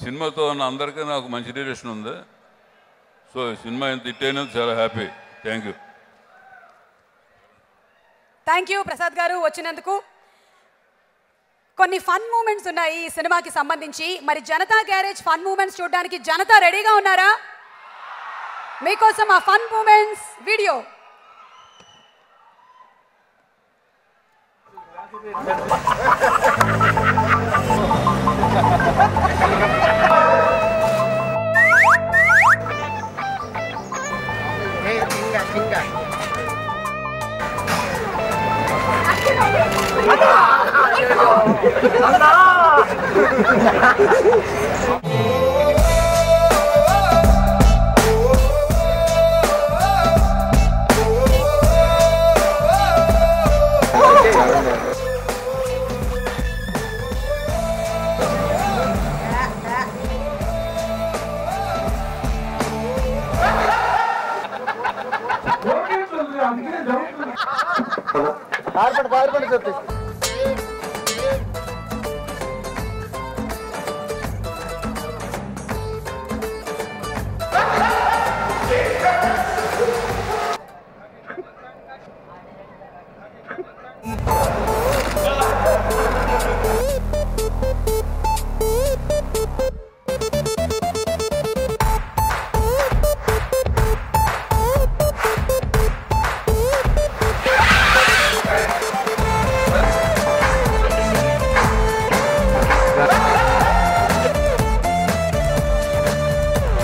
సినిమాతో ఉన్న అందరికీ నాకు మంచి రిలేషన్ ఉంది. సో సినిమా ఇంత హిట్ అయినందుకు చాలా happy. Thank you. Thank you Prasad గారు వచ్చినందుకు. కొన్ని ఫన్ మూమెంట్స్ ఉన్నాయి ఈ సినిమాకి సంబంధించి. మరి జనతా గ్యారేజ్ ఫన్ మూమెంట్స్ చూడడానికి జనతా రెడీగా ఉన్నారా? మీకోసం ఆ ఫన్ మూమెంట్స్ వీడియో.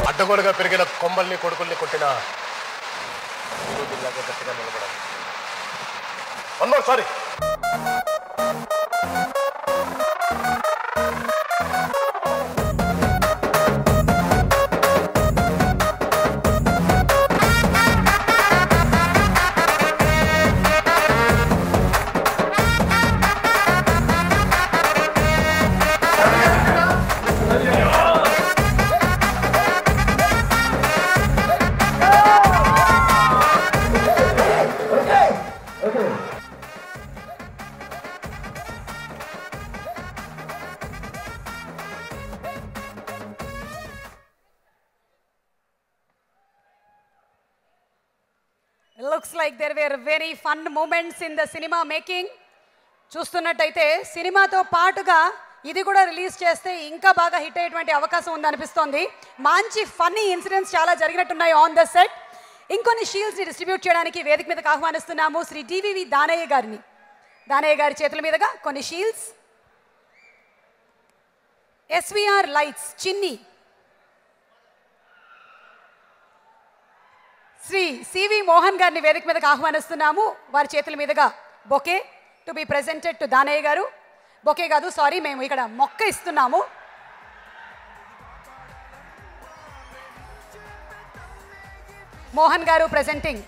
అడ్డగోలుగా పెరిగిన కొమ్మల్ని కొడుకుల్ని కొట్టిన గట్టిగా నిలబడాలి. One more sorry. Looks like there were very fun moments in the cinema making. చూస్తున్నట్టయితే సినిమాతో పాటుగా ఇది కూడా రిలీజ్ చేస్తే ఇంకా బాగా హిట్ అయ్యేటువంటి అవకాశం ఉందనిపిస్తోంది. మంచి ఫన్నీ ఇన్సిడెంట్స్ చాలా జరిగినట్టున్నాయి ఆన్ ద సెట్. ఇంకొన్ని షీల్డ్స్ని డిస్ట్రిబ్యూట్ చేయడానికి వేదిక మీదకి ఆహ్వానిస్తున్నాము శ్రీ డివివి దానయ్య గారిని. దానయ్య గారి చేతుల మీదుగా కొన్ని షీల్డ్స్. ఎస్విఆర్ లైట్స్ చిన్ని శ్రీ సివి మోహన్ గారిని వేదిక మీదకి ఆహ్వానిస్తున్నాము. వారి చేతుల మీదుగా bouquet to be presented to Danayya గారు. బొకే కాదు, సారీ, మేము ఇక్కడ మొక్క ఇస్తున్నాము. మోహన్ గారు presenting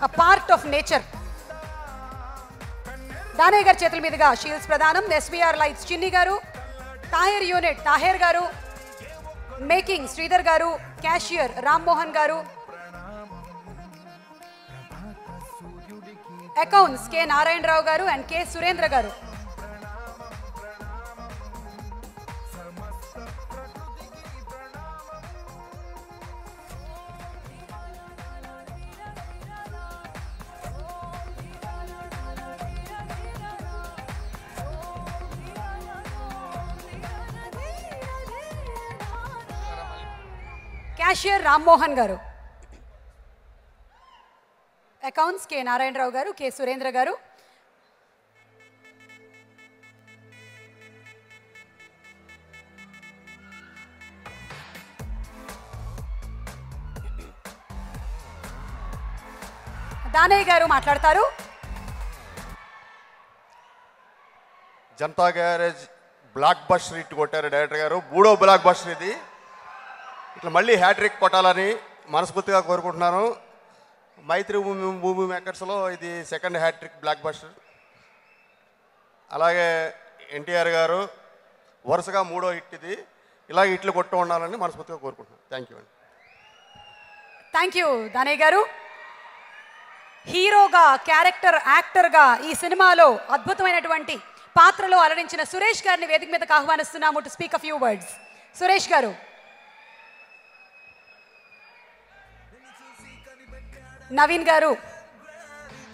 a part of nature. Danayya గారి చేతుల మీదుగా షీల్డ్స్ ప్రదానం. ఎస్విఆర్ లైట్స్ చిన్ని గారు. తాహేర్ యూనిట్ తాహేర్ గారు. మేకింగ్ శ్రీధర్ గారు. క్యాషియర్ రామ్మోహన్ గారు. అకౌంట్స్ కె నారాయణరావు గారు అండ్ కె సురేంద్ర గారు. క్యాషియర్ రామ్మోహన్ గారు. అకౌంట్స్ కె నారాయణరావు గారు, కె సురేంద్ర గారు. దానయ్య గారు మాట్లాడతారు. Janata garage block buster hit కొట్టారు డైరెక్టర్ గారు. 3వ బ్లాక్ బస్టర్ ఇది. ఇట్లా మళ్ళీ హ్యాట్రిక్ కొట్టాలని మనస్ఫూర్తిగా కోరుకుంటున్నాను. మైత్రి మూవీ మేకర్స్లో ఇది 2nd హ్యాట్రిక్ బ్లాక్ బస్టర్. అలాగే ఎన్టీఆర్ గారు వరుసగా 3వ హిట్ ఇది. ఇలాగ హిట్లు కొట్టు ఉండాలని మనస్ఫూర్తిగా కోరుకుంటున్నాను. థ్యాంక్ యూ అండి. థ్యాంక్ యూ దానయ్య గారు. హీరోగా, క్యారెక్టర్ యాక్టర్గా ఈ సినిమాలో అద్భుతమైనటువంటి పాత్రలో అలరించిన సురేష్ గారిని వేదిక మీదకి ఆహ్వానిస్తున్నాము to speak a few words. Suresh garu. Naveen garu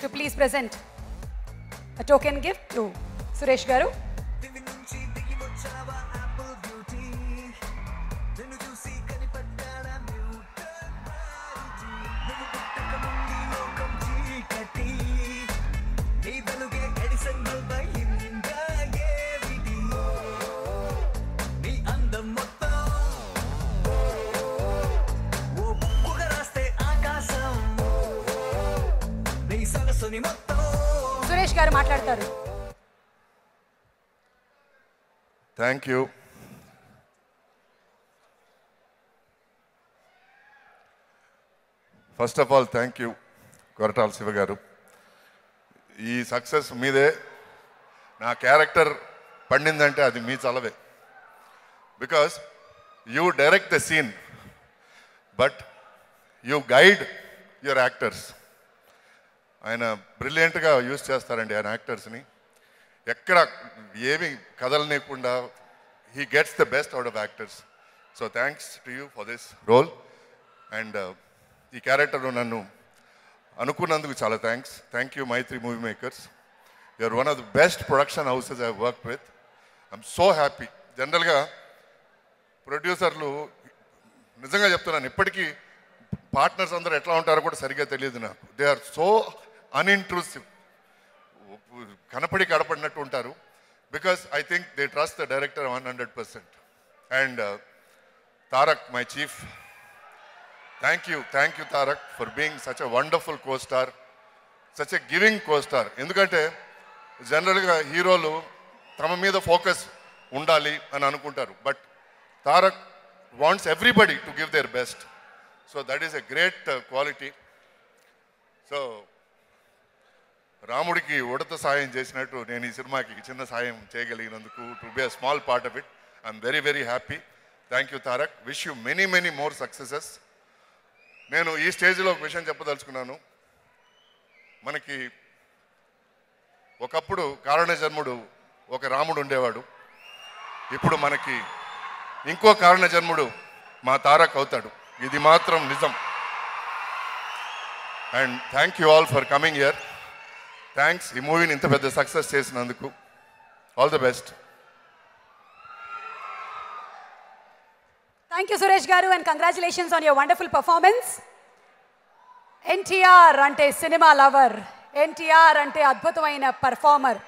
to please present a token gift to Suresh garu. Suresh garu మాట్లాడతారు. Thank you. First of all thank you Koratala Siva garu. ఈ సక్సెస్ మీదే. నా క్యారెక్టర్ పండిందంటే అది మీ చలవే. Because you direct the scene but you guide your actors. ఆయన బ్రిలియంట్గా యూజ్ చేస్తారండి ఆయన యాక్టర్స్ని. ఎక్కడ ఏమి కదలనేకుండా he gets the best out of actors. So thanks to you for this role. And ఈ క్యారెక్టర్ నన్ను అనుకున్నందుకు చాలా థ్యాంక్స్. Thank you Mythri movie makers. You're one of the best production houses I work with. I'm so happy. జనరల్గా ప్రొడ్యూసర్లు నిజంగా చెప్తున్నాను, ఇప్పటికీ పార్ట్నర్స్ అందరూ ఎట్లా ఉంటారో కూడా సరిగ్గా తెలియదు నాకు. They are so unintrusive. కనపడి కడపడినట్టు ఉంటారు. Because I think they trust the director 100%. And Tarak, my chief, thank you Tarak for being such a wonderful co-star, such a giving co-star. ఎందుకంటే జనరల్గా హీరోలు తమ మీద ఫోకస్ ఉండాలి అని అనుకుంటారు, but Tarak wants everybody to give their best. So that is a great quality. So రాముడికి ఉడత సాయం చేసినట్టు నేను ఈ సినిమాకి చిన్న సాయం చేయగలిగినందుకు, to be a small part of it, I'm very very happy. Thank you Tarak. Wish you many many more successes. నేను ఈ స్టేజ్లో ఒక విషయం చెప్పదలుచుకున్నాను. మనకి ఒకప్పుడు కారణజన్ముడు ఒక రాముడు ఉండేవాడు. ఇప్పుడు మనకి ఇంకో కారణజన్ముడు మా తారక్ అవుతాడు. ఇది మాత్రం నిజం. And thank you all for coming here. Thanks ఈ మూవీని ఇంత పెద్ద సక్సెస్ చేసినందుకు. All the best. Thank you Suresh garu and congratulations on your wonderful performance. NTR అంటే సినిమా లవర్, ఎన్టీఆర్ అంటే అద్భుతమైన పర్ఫార్మర్.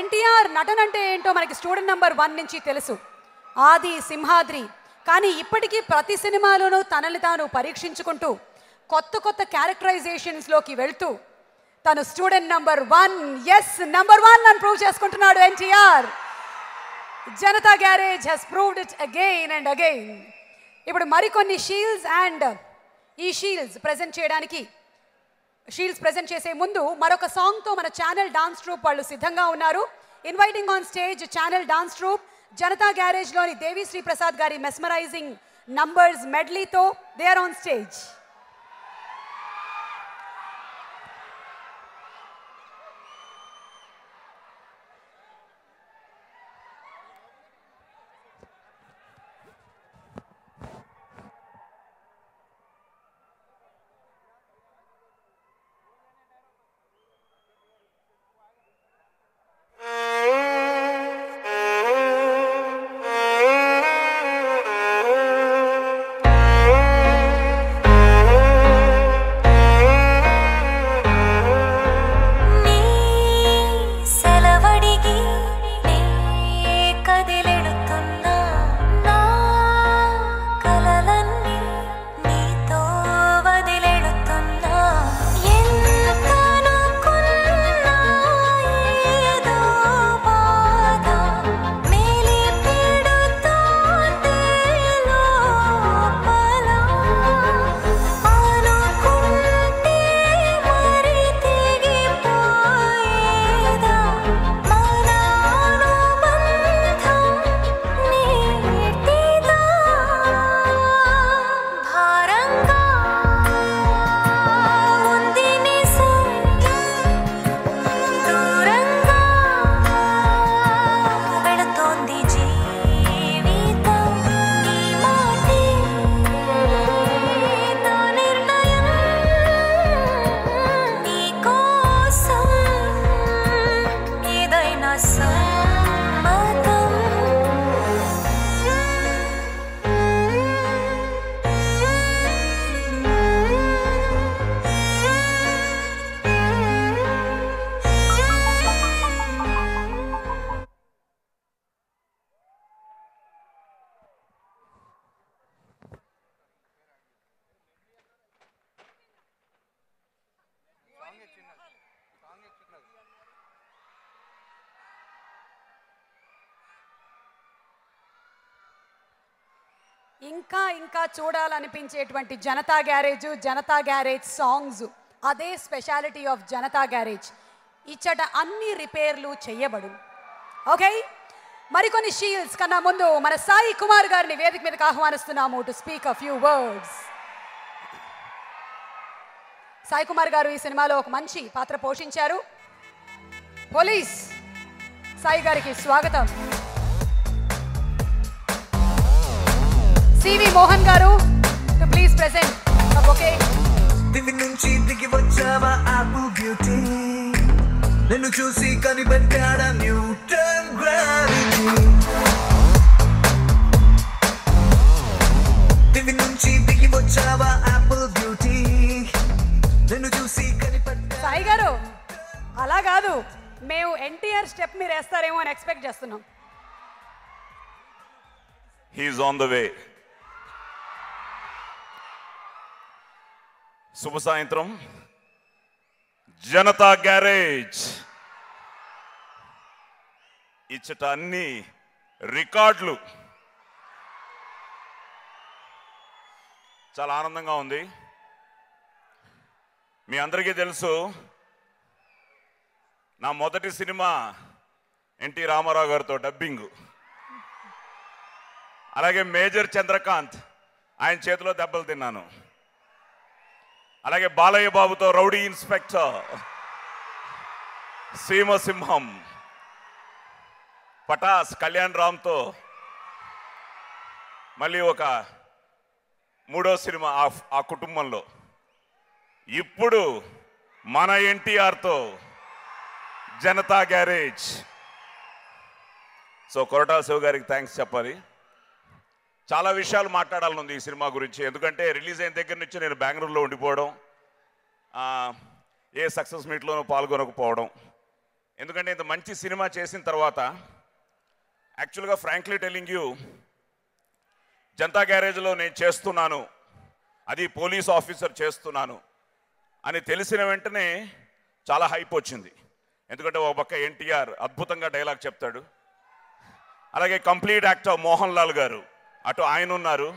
ఎన్టీఆర్ నటన అంటే ఏంటో మనకి స్టూడెంట్ నెంబర్ 1 నుంచి తెలుసు, ఆది సింహాద్రి. కానీ ఇప్పటికీ ప్రతి సినిమాలోనూ తనని తాను పరీక్షించుకుంటూ కొత్త కొత్త క్యారెక్టరైజేషన్స్లోకి వెళ్తూ తను స్టూడెంట్ నెంబర్ 1, ఎస్ నెంబర్ 1 అని ప్రూవ్ చేసుకుంటున్నాడు NTR. Janatha garage he's proved it again and again. ఇప్పుడు మరికొన్ని షీల్డ్స్ అండ్ ఈ షీల్డ్స్ ప్రజెంట్ చేసే ముందు మరొక సాంగ్తో మన ఛానల్ డాన్స్ ట్రూప్ వాళ్ళు సిద్ధంగా ఉన్నారు. Inviting on stage channel dance troupe Janatha గ్యారేజ్లోని దేవిశ్రీ ప్రసాద్ గారి మెస్మరైజింగ్ నంబర్స్ మెడ్లీతో దే ఆర్ ఆన్ స్టేజ్. ఇంకా ఇంకా చూడాలనిపించేటువంటి జనతా గ్యారేజ్ సాంగ్స్, అదే స్పెషాలిటీ ఆఫ్ జనతా గ్యారేజ్. ఇచ్చట అన్ని రిపేర్లు చెయ్యబడు. ఓకే, మరికొన్ని షీల్డ్స్ కన్నా ముందు మన సాయి కుమార్ గారిని వేదిక మీదకి ఆహ్వానిస్తున్నాము to speak a few words. Sai Kumar garu ఈ సినిమాలో ఒక మంచి పాత్ర పోషించారు. పోలీస్ సాయి గారికి స్వాగతం. సివి మోహన్ గారు టు ప్లీజ్ ప్రెజెంట్. ఓకే, దివి నుంచి దిగి వచ్చావా ఆపిల్ బ్యూటీ, నిన్ను చూసి కనిపెట్టాడా న్యూటన్ గ్రావిటీ. దివి నుంచి దిగి వచ్చావా ఆపిల్ బ్యూటీ, నిన్ను చూసి కనిపెట్టా. సాయి గారు అలా కాదు, మేము ఎన్టీఆర్ స్టెప్ మీరు వేస్తారేమో అని ఎక్స్పెక్ట్ చేస్తున్నాం. He is on the way. శుభ సాయంత్రం. జనతా గ్యారేజ్ ఇచ్చట అన్ని రికార్డులు. చాలా ఆనందంగా ఉంది. మీ అందరికీ తెలుసు, నా మొదటి సినిమా ఎన్టీ రామారావు గారితో డబ్బింగ్. అలాగే మేజర్ చంద్రకాంత్, ఆయన చేతిలో దెబ్బలు తిన్నాను. అలాగే బాలయ్య బాబుతో రౌడీ ఇన్స్పెక్టర్, సీమసింహం, పటాస్ కళ్యాణ్ రామ్తో మళ్ళీ ఒక మూడో సినిమా ఆ కుటుంబంలో. ఇప్పుడు మన ఎన్టీఆర్తో జనతా గ్యారేజ్. సో కొరటాల శివ గారికి థ్యాంక్స్ చెప్పాలి. చాలా విషయాలు మాట్లాడాలనుంది ఈ సినిమా గురించి. ఎందుకంటే రిలీజ్ అయిన దగ్గర నుంచి నేను బెంగళూరులో ఉండిపోవడం, ఏ సక్సెస్ మీట్లోనూ పాల్గొనకపోవడం. ఎందుకంటే ఇంత మంచి సినిమా చేసిన తర్వాత యాక్చువల్గా ఫ్రాంక్లీ టెల్లింగ్ యూ, జనతా గ్యారేజ్లో నేను చేస్తున్నాను, అది పోలీస్ ఆఫీసర్ చేస్తున్నాను అని తెలిసిన వెంటనే చాలా హైప్ వచ్చింది. ఎందుకంటే ఒక పక్క ఎన్టీఆర్ అద్భుతంగా డైలాగ్ చెప్తాడు, అలాగే కంప్లీట్ యాక్టర్ మోహన్ లాల్ గారు, అటు ఆయన ఉన్నారు,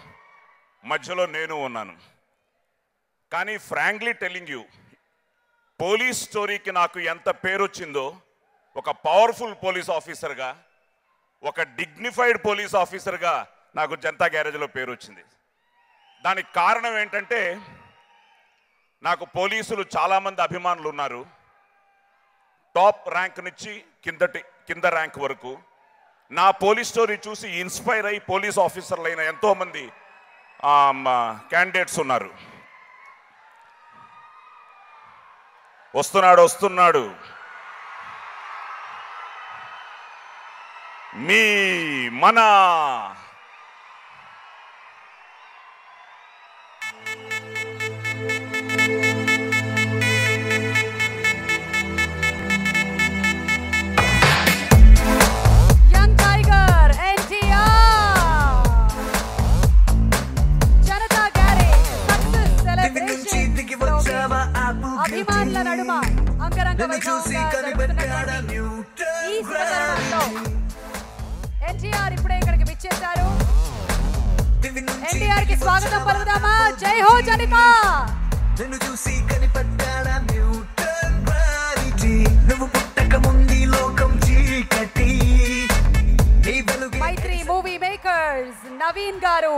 మధ్యలో నేను ఉన్నాను. కానీ ఫ్రాంక్లీ టెల్లింగ్ యూ, పోలీస్ స్టోరీకి నాకు ఎంత పేరు వచ్చిందో, ఒక పవర్ఫుల్ పోలీస్ ఆఫీసర్గా, ఒక డిగ్నిఫైడ్ పోలీస్ ఆఫీసర్గా నాకు జనతా గ్యారేజ్లో పేరు వచ్చింది. దానికి కారణం ఏంటంటే, నాకు పోలీసులు చాలామంది అభిమానులు ఉన్నారు. టాప్ ర్యాంక్ నుంచి కింద ర్యాంక్ వరకు నా పోలీస్ స్టోరీ చూసి ఇన్స్పైర్ అయ్యి పోలీస్ ఆఫీసర్లు అయిన ఎంతోమంది క్యాండిడేట్స్ ఉన్నారు. వస్తున్నాడు మీ మన అభిమానుల నడుమ అంగరంగ వైభవంగా జరుగుతున్నటువంటి ఈ శుభతరుణంలో ఎన్టీఆర్ ఇప్పుడే ఇక్కడికి విచ్చేశారు. ఎన్టీఆర్ కి స్వాగతం పలుకుదామా? జై హో జనతా. మైత్రి మూవీ మేకర్స్ నవీన్ గారు,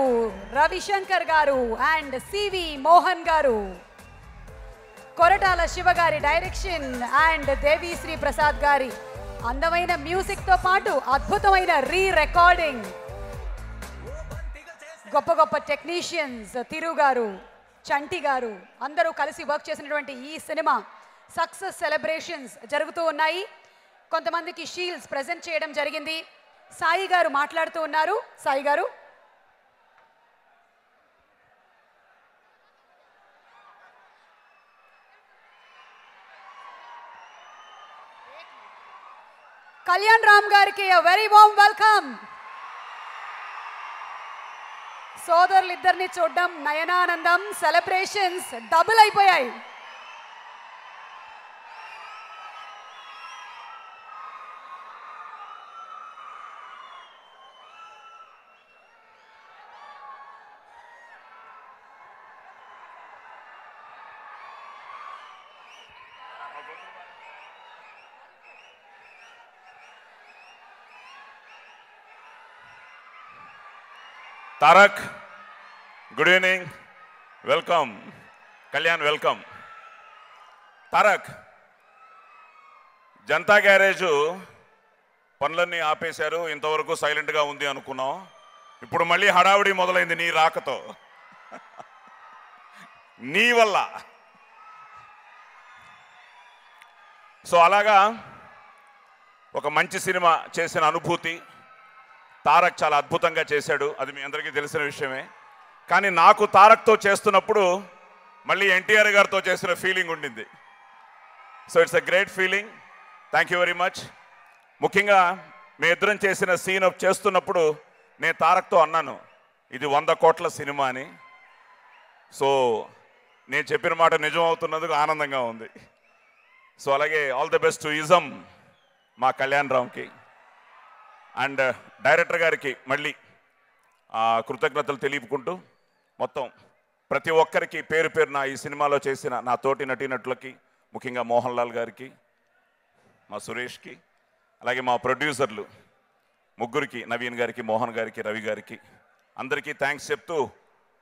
రవిశంకర్ గారు అండ్ సివి మోహన్ గారు, కొరటాల శివ గారి డైరెక్షన్ అండ్ దేవిశ్రీ ప్రసాద్ గారి అందమైన మ్యూజిక్ తో పాటు అద్భుతమైన రికార్డింగ్, గొప్ప గొప్ప టెక్నీషియన్స్ తిరు గారు, చంటి గారు అందరూ కలిసి వర్క్ చేసినటువంటి ఈ సినిమా సక్సెస్ సెలబ్రేషన్స్ జరుగుతూ ఉన్నాయి. కొంతమందికి షీల్డ్స్ ప్రెజెంట్ చేయడం జరిగింది. సాయి గారు మాట్లాడుతూ ఉన్నారు. సాయి గారు. కళ్యాణ్ రామ్ గారికి వెరీ వార్మ్ వెల్కమ్. సోదరులు ఇద్దరిని చూడడం నయనానందం. సెలబ్రేషన్స్ డబుల్ అయిపోయాయి. Tarak, good evening, welcome. Kalyan, welcome. Tarak, Janata garage పనులన్నీ ఆపేశారు, ఇంతవరకు సైలెంట్గా ఉంది అనుకున్నాం. ఇప్పుడు మళ్ళీ హడావుడి మొదలైంది నీ రాకతో. నీ వల్ల. సో అలాగా ఒక మంచి సినిమా చేసిన అనుభూతి తారక్ చాలా అద్భుతంగా చేశాడు, అది మీ అందరికీ తెలిసిన విషయమే. కానీ నాకు తారక్తో చేస్తున్నప్పుడు మళ్ళీ ఎన్టీఆర్ గారితో చేసిన ఫీలింగ్ ఉండింది. So it's a great feeling. Thank you very much. ముఖ్యంగా మీ ఇద్దరం చేసిన సీన్ చేస్తున్నప్పుడు నేను తారక్తో అన్నాను, ఇది 100 కోట్ల సినిమా అని. సో నేను చెప్పిన మాట నిజం అవుతున్నందుకు ఆనందంగా ఉంది. సో అలాగే all the best to ism మా కళ్యాణ్ రామ్కి అండ్ డైరెక్టర్ గారికి మళ్ళీ కృతజ్ఞతలు తెలుపుకుంటూ మొత్తం ప్రతి ఒక్కరికి పేరు పేరున ఈ సినిమాలో చేసిన నా తోటి నటీనటులకి, ముఖ్యంగా మోహన్ లాల్ గారికి, మా సురేష్కి, అలాగే మా ప్రొడ్యూసర్లు ముగ్గురికి, నవీన్ గారికి, మోహన్ గారికి, రవి గారికి, అందరికీ థ్యాంక్స్ చెప్తూ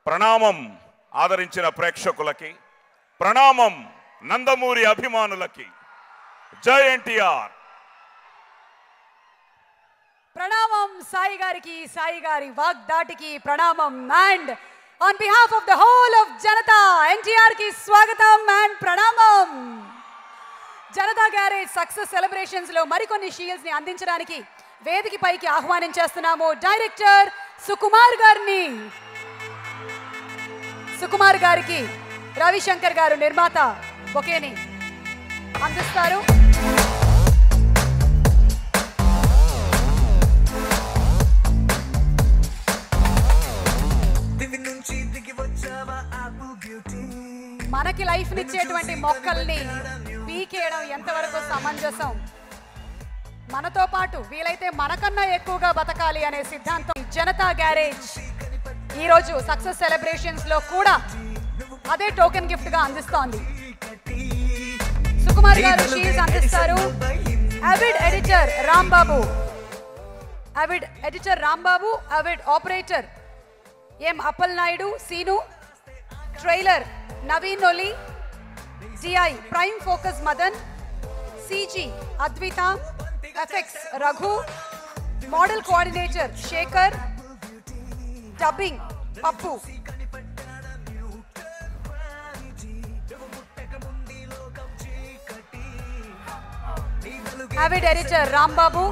ప్రణామం ఆదరించిన ప్రేక్షకులకి, ప్రణామం నందమూరి అభిమానులకి. జై ఎన్టీఆర్. ప్రణామం సాయి గారికి, సాయి గారి వాగ్దాటికి ప్రణామం. And on behalf of the whole of Janata, NTR కి స్వాగతం అండ్ ప్రణామం. జనతా గ్యారేజ్ సక్సెస్ సెలబ్రేషన్స్ లో మరికొన్ని షీల్డ్స్ ని అందించడానికి వేదిక పైకి ఆహ్వానించేస్తున్నాము డైరెక్టర్ సుకుమార్ గారిని. సుకుమార్ గారికి రవిశంకర్ గారు నిర్మాత బొకేని అందిస్తారు. మనకి లైఫ్ నిచ్చేటువంటి మొక్కల్ని పీకేయడం ఎంతవరకు సమంజసం? మనతో పాటు వీలైతే మనకన్నా ఎక్కువగా బతకాలి అనే సిద్ధాంతం జనతా గ్యారేజ్ ఈరోజు సక్సెస్ సెలబ్రేషన్స్ లో కూడా అదే టోకెన్ గిఫ్ట్ గా అందిస్తోంది. సుకుమార్ గారు షీల్డ్స్ అందిస్తారు. Avid editor Rambabu, Avid operator M Appal Naidu Seenu, trailer Naveen Oli, GI Prime Focus Madan, CG Advitha, effects Raghu, model coordinator Sekhar, dubbing Pappu. Avid editor Rambabu,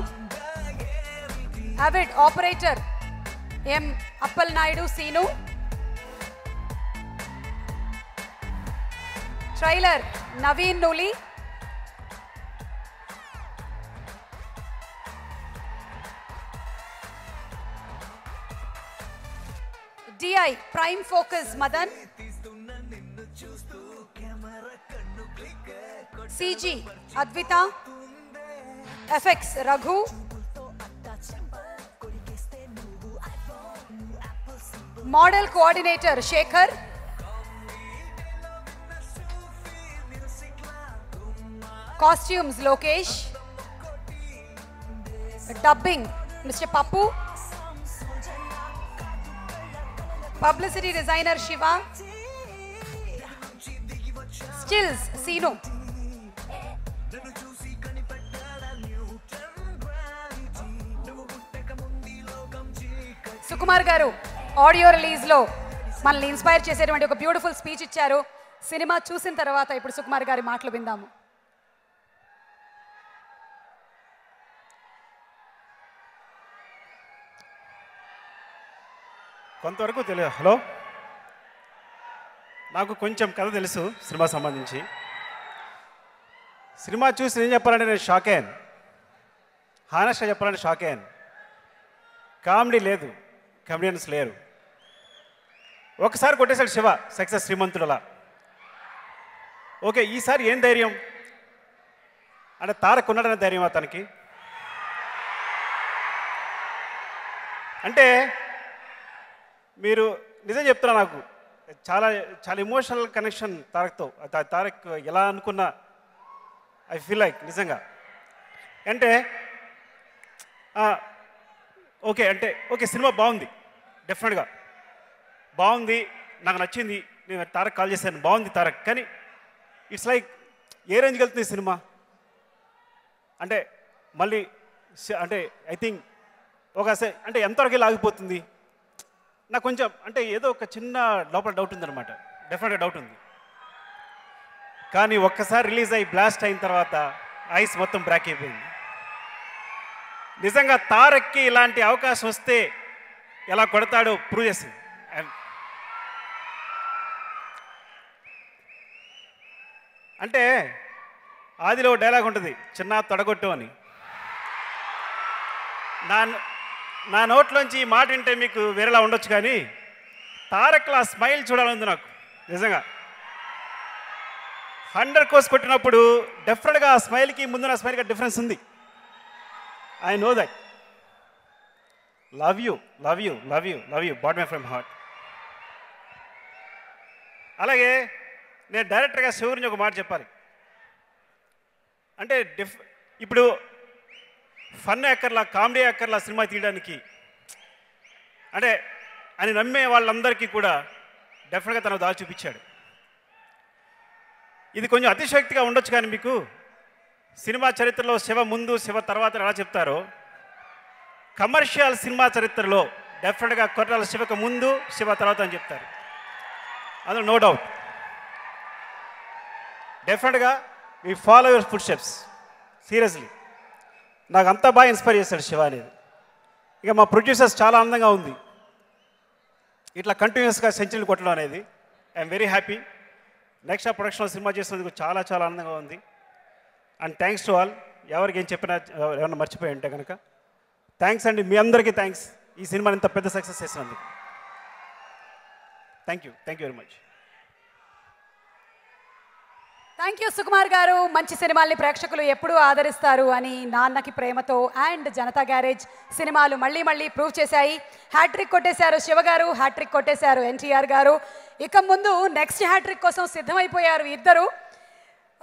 Avid operator M Appal Naidu Seenu, trailer Naveen Nuli, DI Prime Focus Madan, CG Advitha, effects Raghu, model coordinator Sekhar, costumes Lokesh, dubbing mister Pappu, publicity designer Siva, stills Seenu. Sukumar garu audio release లో మనల్ని inspire చేసేటువంటి ఒక beautiful speech ఇచ్చారు. Cinema చూసిన తర్వాత ఇప్పుడు సుకుమార్ గారి మాటలు విందాము. కొంతవరకు తెలియదు. హలో, నాకు కొంచెం కథ తెలుసు సినిమా సంబంధించి. సినిమా చూసి ఏం చెప్పాలంటే నేను షాక్ అయ్యాను. హానెస్ట్గా చెప్పాలంటే షాక్ అయ్యాను. కామెడీ లేదు, కమెడియన్స్ లేరు. ఒకసారి కొట్టేశాడు శివ సక్సెస్ శ్రీమంతుడులా. ఓకే, ఈసారి ఏం ధైర్యం అంటే తారక్ ఉన్నాడనే ధైర్యం అతనికి. అంటే మీరు నిజం చెప్తున్నా, నాకు చాలా చాలా ఎమోషనల్ కనెక్షన్ తారక్తో. తారక్ ఎలా అనుకున్నా ఐ ఫీల్ లైక్ నిజంగా. అంటే ఓకే, అంటే ఓకే సినిమా బాగుంది, డెఫినెట్గా బాగుంది, నాకు నచ్చింది. నేను తారక్ కాల్ చేశాను, బాగుంది తారక్. కానీ ఇట్స్ లైక్ ఏ రేంజ్కి వెళ్తుంది ఈ సినిమా అంటే మళ్ళీ అంటే ఐ థింక్ అంటే ఎంతవరకు ఆగిపోతుంది నాకు కొంచెం అంటే ఏదో ఒక చిన్న లోపల డౌట్ ఉందన్నమాట. డెఫినెట్గా డౌట్ ఉంది. కానీ ఒక్కసారి రిలీజ్ అయ్యి బ్లాస్ట్ అయిన తర్వాత ఐస్ మొత్తం బ్రేక్ అయిపోయింది. నిజంగా తారక్కి ఇలాంటి అవకాశం వస్తే ఎలా కొడతాడో ప్రూవ్ చేసింది. అంటే ఆదిలో డైలాగ్ ఉంటుంది, చిన్న తొడగొట్టు అని. నా నోట్లోంచి ఈ మాట వింటే మీకు వేరేలా ఉండొచ్చు, కానీ తారక్లా స్మైల్ చూడాలంది నాకు నిజంగా. 100 కోర్స్ కొట్టినప్పుడు డెఫినెట్గా ఆ స్మైల్కి ముందున్న స్మైల్కి డిఫరెన్స్ ఉంది. I know that. Love you love you love you love you bottom from heart. అలాగే నేను డైరెక్టర్గా శివ గురించి ఒక మాట చెప్పాలి. అంటే ఇప్పుడు ఫన్ యాకర్లా కామెడీ యాకర్లా సినిమా తీయడానికి అంటే అని నమ్మే వాళ్ళందరికీ కూడా డెఫినెట్గా తను దారి చూపించాడు. ఇది కొంచెం అతిశయోక్తిగా ఉండొచ్చు, కానీ మీకు సినిమా చరిత్రలో శివ ముందు శివ తర్వాత ఎలా చెప్తారో, కమర్షియల్ సినిమా చరిత్రలో డెఫినెట్గా కొట్టాల శివకు ముందు శివ తర్వాత అని చెప్తారు. అందులో నో డౌట్. డెఫినెట్గా we follow your food steps. Seriously నాకు అంతా బాగా ఇన్స్పైర్ చేశాడు శివ అనేది. ఇక మా ప్రొడ్యూసర్స్ చాలా ఆనందంగా ఉంది ఇట్లా కంటిన్యూస్గా సెంచరీలు కొట్టడం అనేది. I'm very happy. నెక్స్ట్ ఆ ప్రొడక్షన్లో సినిమా చేసినందుకు చాలా చాలా ఆనందంగా ఉంది. And thanks to all. ఎవరికి ఏం చెప్పినా ఏమన్నా మర్చిపోయి ఉంటే కనుక థ్యాంక్స్ అండి. మీ అందరికీ థ్యాంక్స్ ఈ సినిమాని ఇంత పెద్ద సక్సెస్ చేసినందుకు. Thank you very much. Thank you Sukumar గారు. మంచి సినిమాల్ని ప్రేక్షకులు ఎప్పుడూ ఆదరిస్తారు అని నాన్నకి ప్రేమతో అండ్ జనతా గ్యారేజ్ సినిమాలు మళ్ళీ మళ్ళీ ప్రూవ్ చేశాయి. హ్యాట్రిక్ కొట్టేశారు శివ గారు, హ్యాట్రిక్ కొట్టేశారు ఎన్టీఆర్ గారు. ఇక ముందు నెక్స్ట్ హ్యాట్రిక్ కోసం సిద్ధమైపోయారు ఇద్దరు.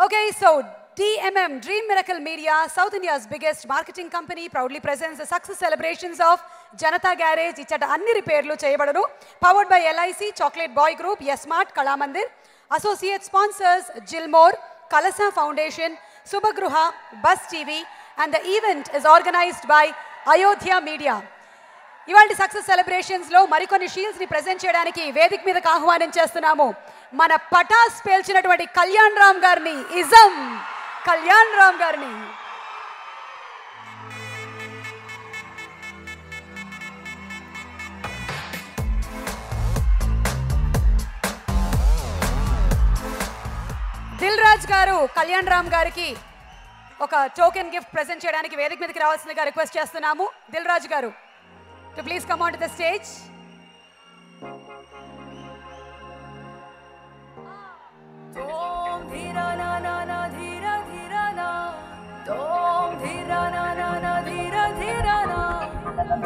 Okay, so DMM Dream Miracle Media, South India's biggest marketing company, proudly presents the success celebrations of Janata Garage. ఇచ్చట అన్ని రిపేర్లు చేయబడను. Powered by LIC, Chocolate Boy Group, Yes Mart, Kalamandir. Associate sponsors Gilmore, Kalasa Foundation, Subhagruha, Bus TV, and the event is organized by Ayodhya Media. ఇవాల్టి success సెలబ్రేషన్స్లో మరికొన్ని షీల్డ్స్ని present చేయడానికి వేదిక మీదకి ఆహ్వానం చేస్తున్నాము మన పటాస్ పేల్చినటువంటి కళ్యాణ్ రామ్ గారిని. కళ్యాణ్ రామ్ గారిని దిల్ రాజ్ గారు కళ్యాణ్ రామ్ గారికి ఒక టోకెన్ గిఫ్ట్ ప్రెజెంట్ చేయడానికి వేదిక మీదకి రావాల్సిందిగా రిక్వెస్ట్ చేస్తున్నాము. దిల్ రాజ్ గారు to please come onto the stage. Tom dhira na na na dhira dhira na, Tom dhira na na na dhira dhira na,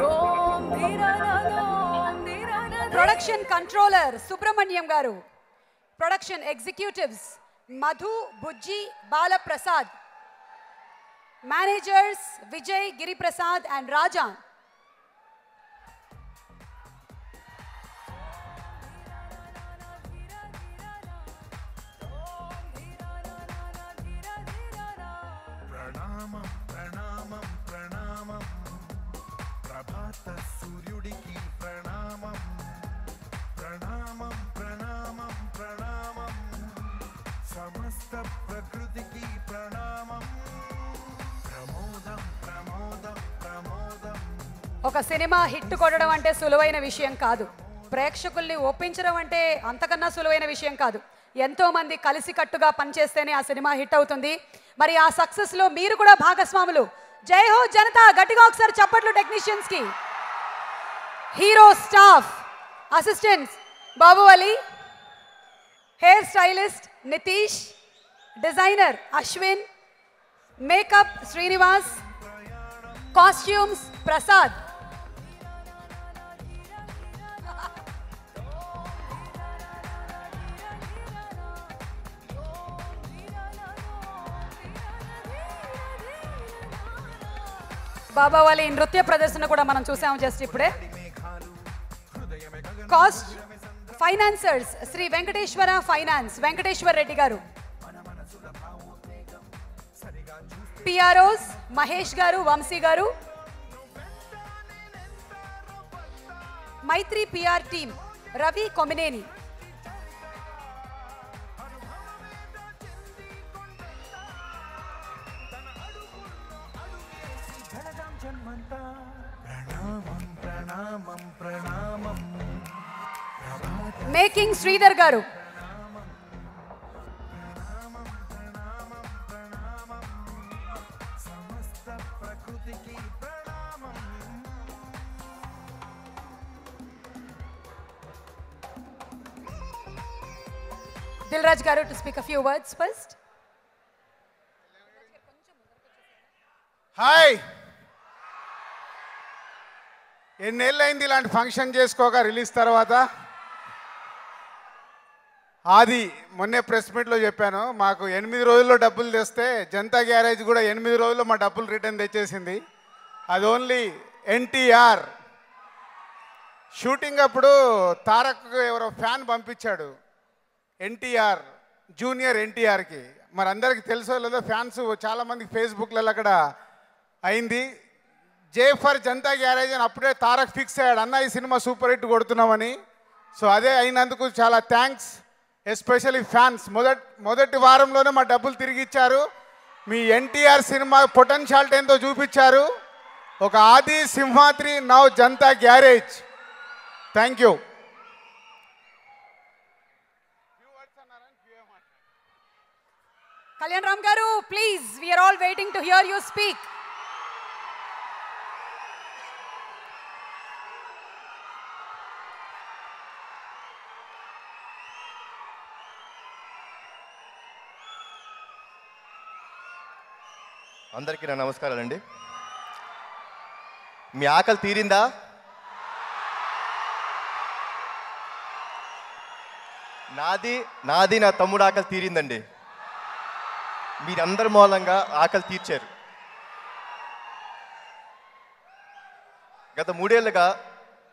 Tom dhira na Tom dhira na. Production controller Subramanyam garu, production executives Madhu, Bujji, Bala Prasad, managers Vijay, Giri Prasad and Raja. సూర్యుడికి ప్రణామం ప్రణామం ప్రణామం ప్రణామం సమస్త ప్రకృతికి ప్రణామం ప్రమోదం ప్రమోదం ప్రమోదం. ఒక cinema hit కొట్టడం అంటే సులువైన విషయం కాదు. ప్రేక్షకుల్ని ఒప్పించడం అంటే అంతకన్నా సులువైన విషయం కాదు. ఎంతోమంది కలిసికట్టుగా పనిచేస్తేనే ఆ సినిమా హిట్ అవుతుంది. మరి ఆ సక్సెస్లో మీరు కూడా భాగస్వాములు. జై హో జనతా. గట్టిగా ఒకసారి చప్పట్లు టెక్నీషియన్స్ కి. Hero staff assistants Babu Ali, hair stylist Nitish, designer Ashwin, makeup Srinivas, costumes Prasad. Babavali నృత్య ప్రదర్శన కూడా మనం చూసాము జస్ట్ ఇప్పుడే. కాస్ట్ financers Shri Venkateswara finance Venkateswar Reddy garu. PROs Mahesh garu, Vamsi garu. Mythri PR team Ravi Kommineni. ప్రణామం ప్రణామం మేకింగ్ శ్రీధర్ గారు. సమస్త ప్రకృతికి ప్రణామం. Dil Raj garu to speak a few words first. Hi, ఎన్నేళ్ళైంది ఇలాంటి ఫంక్షన్ చేసుకోక రిలీజ్ తర్వాత. ఆది మొన్నే ప్రెస్ మీట్లో చెప్పాను, మాకు 8 రోజుల్లో డబ్బులు తెస్తే జనతా గ్యారేజ్ కూడా 8 రోజుల్లో మా డబ్బులు రిటర్న్ తెచ్చేసింది. అది ఓన్లీ ఎన్టీఆర్. షూటింగ్ అప్పుడు తారక్ ఎవరో ఫ్యాన్ పంపించాడు ఎన్టీఆర్, జూనియర్ ఎన్టీఆర్కి. మరి అందరికీ తెలుసో లేదో, ఫ్యాన్స్ చాలామందికి ఫేస్బుక్లలో అక్కడ అయింది. జే ఫర్ జనతా గ్యారేజ్ అని అప్పుడే తారక్ ఫిక్స్ అయ్యాడు, అన్న ఈ సినిమా సూపర్ హిట్ కొడుతున్నామని. సో అదే అయినందుకు చాలా థ్యాంక్స్, ఎస్పెషలీ ఫ్యాన్స్. మొదటి వారంలోనే మా డబ్బులు తిరిగి ఇచ్చారు. మీ ఎన్టీఆర్ సినిమా పొటెన్షియాలిటీ ఏందో చూపించారు. ఒక Aadi, Simhadri, now Janatha Garage. Thank you. Kalyan Ram garu, please, we are all waiting to hear you speak. అందరికీ నా నమస్కారాలండి. మీ ఆకలి తీరిందా? నాది నా తమ్ముడు ఆకలి తీరిందండి. మీరందరి మూలంగా ఆకలి తీర్చారు. గత 3 ఏళ్ళుగా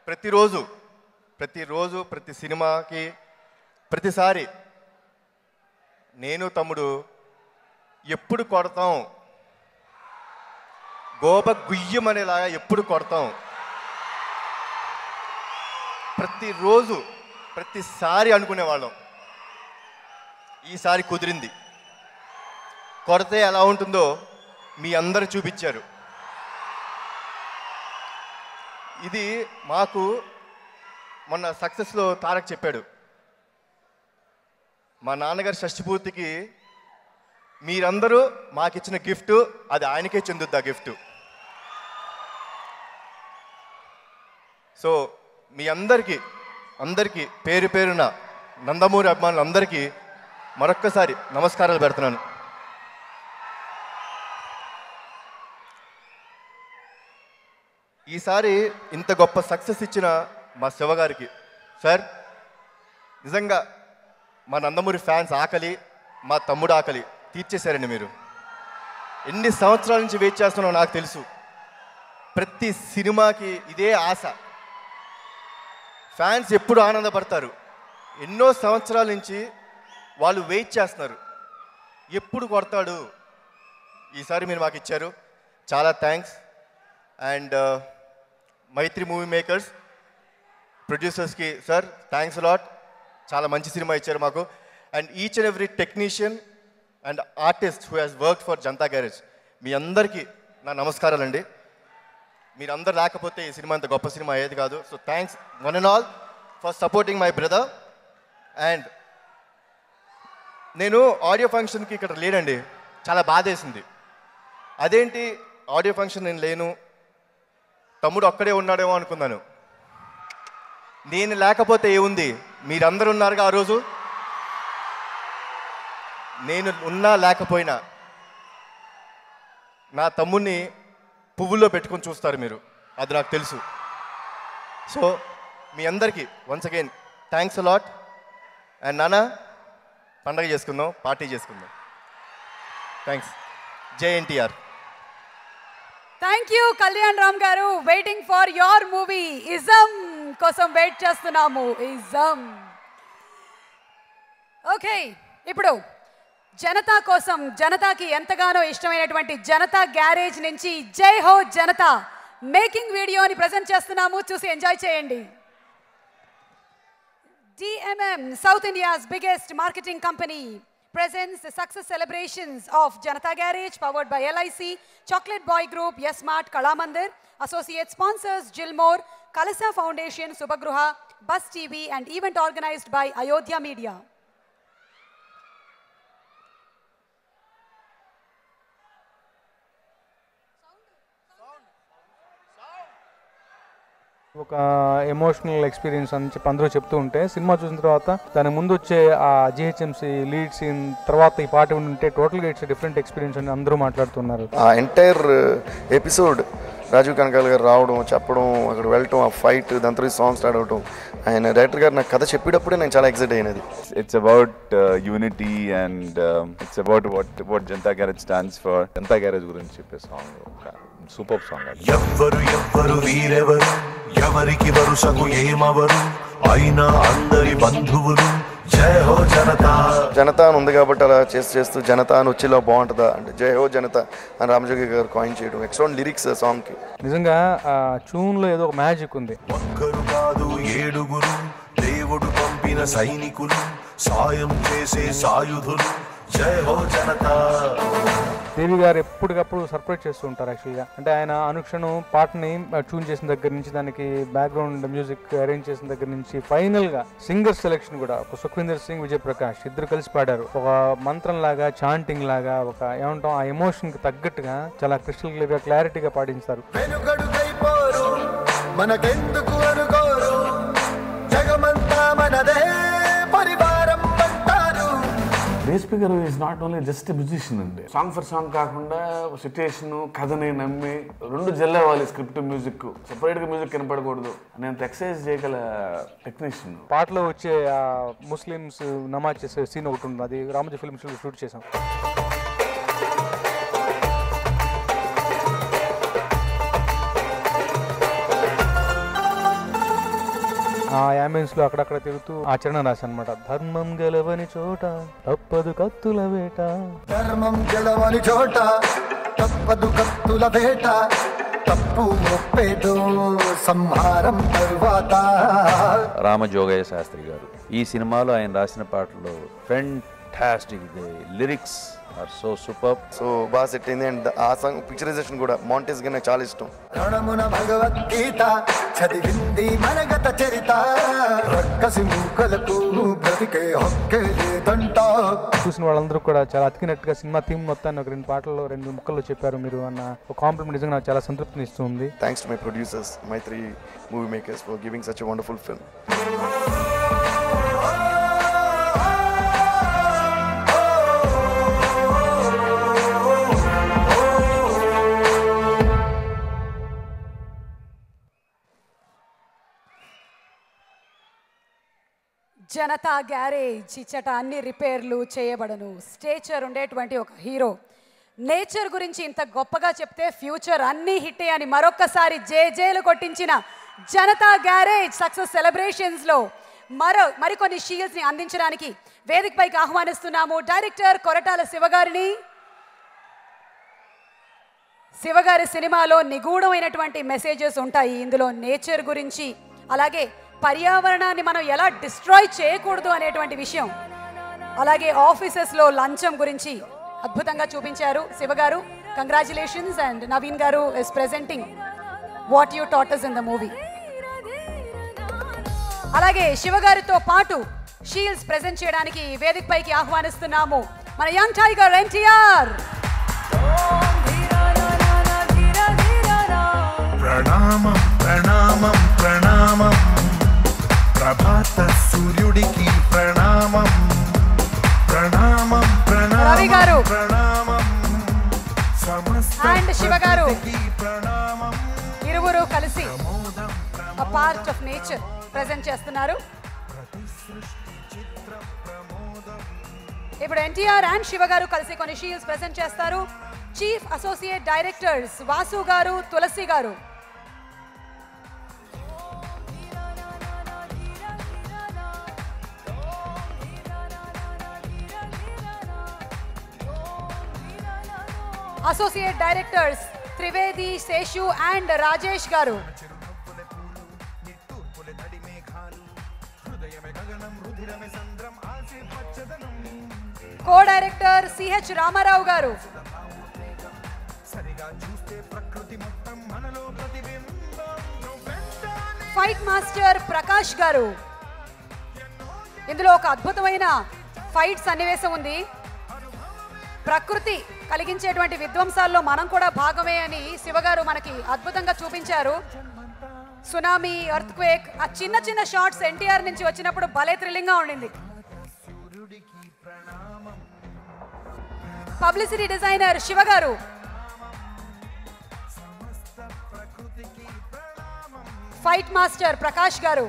ప్రతిరోజు ప్రతి సినిమాకి ప్రతిసారి నేను తమ్ముడు ఎప్పుడు కొడతాం, గోప గుయ్యమనేలాగా ఎప్పుడు కొడతాం, ప్రతిరోజు ప్రతిసారి అనుకునేవాళ్ళం. ఈసారి కుదిరింది. కొడితే ఎలా ఉంటుందో మీ అందరూ చూపించారు. ఇది మాకు మొన్న సక్సెస్లో తారక్ చెప్పాడు, మా నాన్నగారి షష్ఠపూర్తికి మీరందరూ మాకిచ్చిన గిఫ్ట్ అది ఆయనకే చెందుద్ది. ఆ గిఫ్ట్ సో మీ అందరికీ పేరు పేరున నందమూరి అభిమానులందరికీ మరొక్కసారి నమస్కారాలు పెడుతున్నాను. ఈసారి ఇంత గొప్ప సక్సెస్ ఇచ్చిన మా శివగారికి, సార్ నిజంగా మా నందమూరి ఫ్యాన్స్ ఆకలి, మా తమ్ముడు ఆకలి తీర్చేశారండి. మీరు ఎన్ని సంవత్సరాల నుంచి వెయిట్ చేస్తున్నారో నాకు తెలుసు. ప్రతి సినిమాకి ఇదే ఆశ. ఫ్యాన్స్ ఎప్పుడు ఆనందపడతారు. ఎన్నో సంవత్సరాల నుంచి వాళ్ళు వెయిట్ చేస్తున్నారు, ఎప్పుడు కొడతాడు. ఈసారి మీరు మాకు ఇచ్చారు, చాలా thanks. And Mythri movie Makers ప్రొడ్యూసర్స్కి సార్ థ్యాంక్స్ లాట్, చాలా మంచి సినిమా ఇచ్చారు మాకు. And each and every technician and artist who has work for Janatha Garage, మీ అందరికీ నా నమస్కారాలండి. మీరందరూ లేకపోతే ఈ సినిమా అంత గొప్ప సినిమా అయ్యేది కాదు. So thanks one and all for supporting my brother. And నేను ఆడియో ఫంక్షన్కి ఇక్కడ లేనండి, చాలా బాధేసింది. అదేంటి ఆడియో ఫంక్షన్ నేను లేను, తమ్ముడు ఒక్కడే ఉన్నాడేమో అనుకున్నాను. నేను లేకపోతే ఏముంది, మీరందరూ ఉన్నారుగా ఆ రోజు. నేను ఉన్నా లేకపోయినా నా తమ్ముడిని పువ్వుల్లో పెట్టుకొని చూస్తారు మీరు, అది నాకు తెలుసు. సో మీ అందరికీ once again thanks a lot. And నాన్న పండగ చేసుకుందాం, పార్టీ చేసుకుందాం. థ్యాంక్స్. జై ఎన్టీఆర్. థ్యాంక్ యూ కళ్యాణ్ రామ్ గారు. Waiting for your movie ism. కోసం వెయిట్ చేస్తున్నాము. ఇజం. ఓకే, ఇప్పుడు జనతా కోసం, జనతాకి ఎంతగానో ఇష్టమైనటువంటి జనతా గ్యారేజ్ నుంచి జై హో జనతా మేకింగ్ వీడియోని ప్రజెంట్ చేస్తున్నాము. చూసి ఎంజాయ్ చేయండి. DMM, South India's biggest marketing company, presents the success celebrations of Janata Garage, powered by LIC, Chocolate Boy Group, Yes Mart, Kalamandir. Associate sponsors Gilmore, Kalasa Foundation, Subhagruha, Bus TV, and event organized by Ayodhya Media. ఒక emotional experience అని చెప్పి అందరూ చెప్తూ ఉంటే cinema చూసిన తర్వాత దాని ముందు వచ్చే ఆ జిహెచ్ఎంసీ లీడ్ సీన్ తర్వాత ఈ పాట ఉంటే టోటల్గా ఇట్స్ డిఫరెంట్ ఎక్స్పీరియన్స్ అని అందరూ మాట్లాడుతున్నారు. ఆ ఎంటైర్ ఎపిసోడ్ రాజీవ్ కనకాల గారు రావడం, చెప్పడం, అక్కడ వెళ్ళటం, ఆ ఫైట్, దాని తర్వాత సాంగ్ స్టార్ట్ అవటం, ఆయన డైరెక్టర్ గారు నాకు కథ చెప్పేటప్పుడే నేను చాలా ఎక్సైట్ అయినది. It's about unity and it's about what Janata garage stands for. Janatha garage గురించి చెప్పే సాంగ్ సూపర్ సాంగ్. ఎవ్వరు ఎవ్వరు వీరెవరు, ఎవరికి వరుసకు ఏమవరు, అయినా అందరి బంధువులు. జై హో జనతా. జనతా అని ఉంది కాబట్టి అలా చేస్తూ జనతా అని వచ్చేలా బాగుంటుందా అంటే జై హో జనతా అని రామజోగి గారు కాయిన్ చేయడం. ఎక్స్ట్రాన్ లిరిక్స్ సాంగ్కి. నిజంగా ఆ ట్యూన్లో ఏదో ఒక మ్యాజిక్ ఉంది. ఒక్కరు కాదు ఏడుగురు, దేవుడు పంపిన సైనికులు, సాయం చేసే సాయుధులు. జై హో జనతా. దేవి గారు ఎప్పటికప్పుడు సర్ప్రైజ్ చేస్తూ ఉంటారు యాక్చువల్గా. అంటే ఆయన అనుక్షణం పాటని ట్యూన్ చేసిన దగ్గర నుంచి, దానికి బ్యాక్గ్రౌండ్ మ్యూజిక్ అరేంజ్ చేసిన దగ్గర నుంచి, ఫైనల్గా సింగర్ సెలెక్షన్ కూడా ఒక సుఖ్వీందర్ సింగ్, విజయ్ ప్రకాష్ ఇద్దరు కలిసి పాడారు. ఒక మంత్రం లాగా, చాంటింగ్ లాగా, ఒక ఏమంటాం ఆ ఎమోషన్కి తగ్గట్టుగా చాలా క్రిస్టల్ క్లియర్గా, క్లారిటీగా పాటించారు. మనకెందుకు అనుకోరు, జగమంతా మనదే పరివారం అంటారు. Base speaker is not only just musician అండి. సాంగ్ ఫర్ సాంగ్ కాకుండా సిచ్యుయేషన్, కథని నమ్మి రెండు జల్లేవాలి. స్క్రిప్ట్, మ్యూజిక్ సెపరేట్గా మ్యూజిక్ కనపడకూడదు నేను ఎక్సర్సైజ్ చేయగల టెక్నీషియన్. పాటలో వచ్చే ముస్లిమ్స్ నమాజ్ చేసే సీన్ ఒకటి ఉంది, అది రామోజీ ఫిల్మ్స్ షూట్ చేసాం. ఆ అంబియన్స్లో అక్కడక్కడ తిరుగుతూ ఆచరణ రాశాను అనమాట. ధర్మం గెలవని చోట తప్పదు కత్తుల వేట, ధర్మం గెలవని చోట తప్పదు కత్తుల వేట, తప్పు ఒప్పేదో సంహారం తరువాత. రామజోగయ్య శాస్త్రి గారు ఈ సినిమాలో ఆయన రాసిన పాటలు fantastic. Lyrics are so super. So బాగా సెట్ అయింది. అండ్ ఆ సాంగ్ పిక్చరైజేషన్ కూడా మాంటేజ్ గా నాకు చాలా ఇష్టం. రణమున భగవద్గీత చదివింది మనగత చరిత, రక్కసి మూకలకు బ్రతికే హక్కే లేదంట. చూసిన వాళ్ళందరూ కూడా చాలా అతికినట్టుగా సినిమా థీమ్ మొత్తాన్ని ఒక 2 పాటల్లో 2 ముక్కల్లో చెప్పారు మీరు అన్న ఒక కాంప్లిమెంట్ నిజంగా నాకు చాలా సంతృప్తిని ఇస్తుంది. Thanks to my producers, my 3 movie makers for giving such a wonderful film. Janata Garage ఇచ్చట అన్ని రిపేర్లు చేయబడను. స్టేచర్ ఉండేటువంటి ఒక హీరో. నేచర్ గురించి ఇంత గొప్పగా చెప్తే ఫ్యూచర్ అన్నీ హిట్టే అని మరొక్కసారి జేజేలు కొట్టించిన జనతా గ్యారేజ్ సక్సెస్ సెలబ్రేషన్స్లో మరికొన్ని షీల్డ్స్ని అందించడానికి వేదికపైకి ఆహ్వానిస్తున్నాము డైరెక్టర్ కొరటాల శివగారిని. శివగారి సినిమాలో నిగూఢమైనటువంటి మెసేజెస్ ఉంటాయి. ఇందులో నేచర్ గురించి, అలాగే పర్యావరణాన్ని మనం ఎలా డిస్ట్రాయ్ చేయకూడదు అనేటువంటి విషయం, అలాగే ఆఫీసెస్లో లంచం గురించి అద్భుతంగా చూపించారు శివగారు. కంగ్రాచులేషన్స్. అండ్ నవీన్ గారు is presenting what you taught us in the movie. అలాగే శివగారితో పాటు షీల్డ్స్ ప్రెజెంట్ చేయడానికి వేదికపైకి ఆహ్వానిస్తున్నాము మన యంగ్ టైగర్ ఎన్టీఆర్. ప్రణామం ప్రణామం ప్రణామం, ప్రభాత సూర్యుడికి ప్రణామం, ప్రణామం రవి గారు ప్రణామం, అండ్ శివ గారు ఇరువురు కలిసి a part of nature present చేస్తున్నారు. ఇప్పుడు ఎన్టీఆర్ అండ్ శివ గారు కలిసి కొన్ని షీల్డ్స్ ప్రెజెంట్ చేస్తారు. Chief associate directors Vasu garu, Tulasi garu. Associate directors Trivedi, Seshu and Rajesh garu. Co director CH Ramarao గారు. ఫైట్ మాస్టర్ ప్రకాష్ గారు. ఇందులో ఒక అద్భుతమైన ఫైట్ సన్నివేశం ఉంది. ప్రకృతి కలిగించేటువంటి విధ్వంసాల్లో మనం కూడా భాగమే అని శివగారు మనకి అద్భుతంగా చూపించారు. సునామీ, ఎర్త్క్వేక్, ఆ చిన్న చిన్న షాట్స్ ఎన్టీఆర్ నుంచి వచ్చినప్పుడు భలే థ్రిల్లింగ్గా ఉండింది. పబ్లిసిటీ డిజైనర్ శివగారు. Fight master Prakash garu.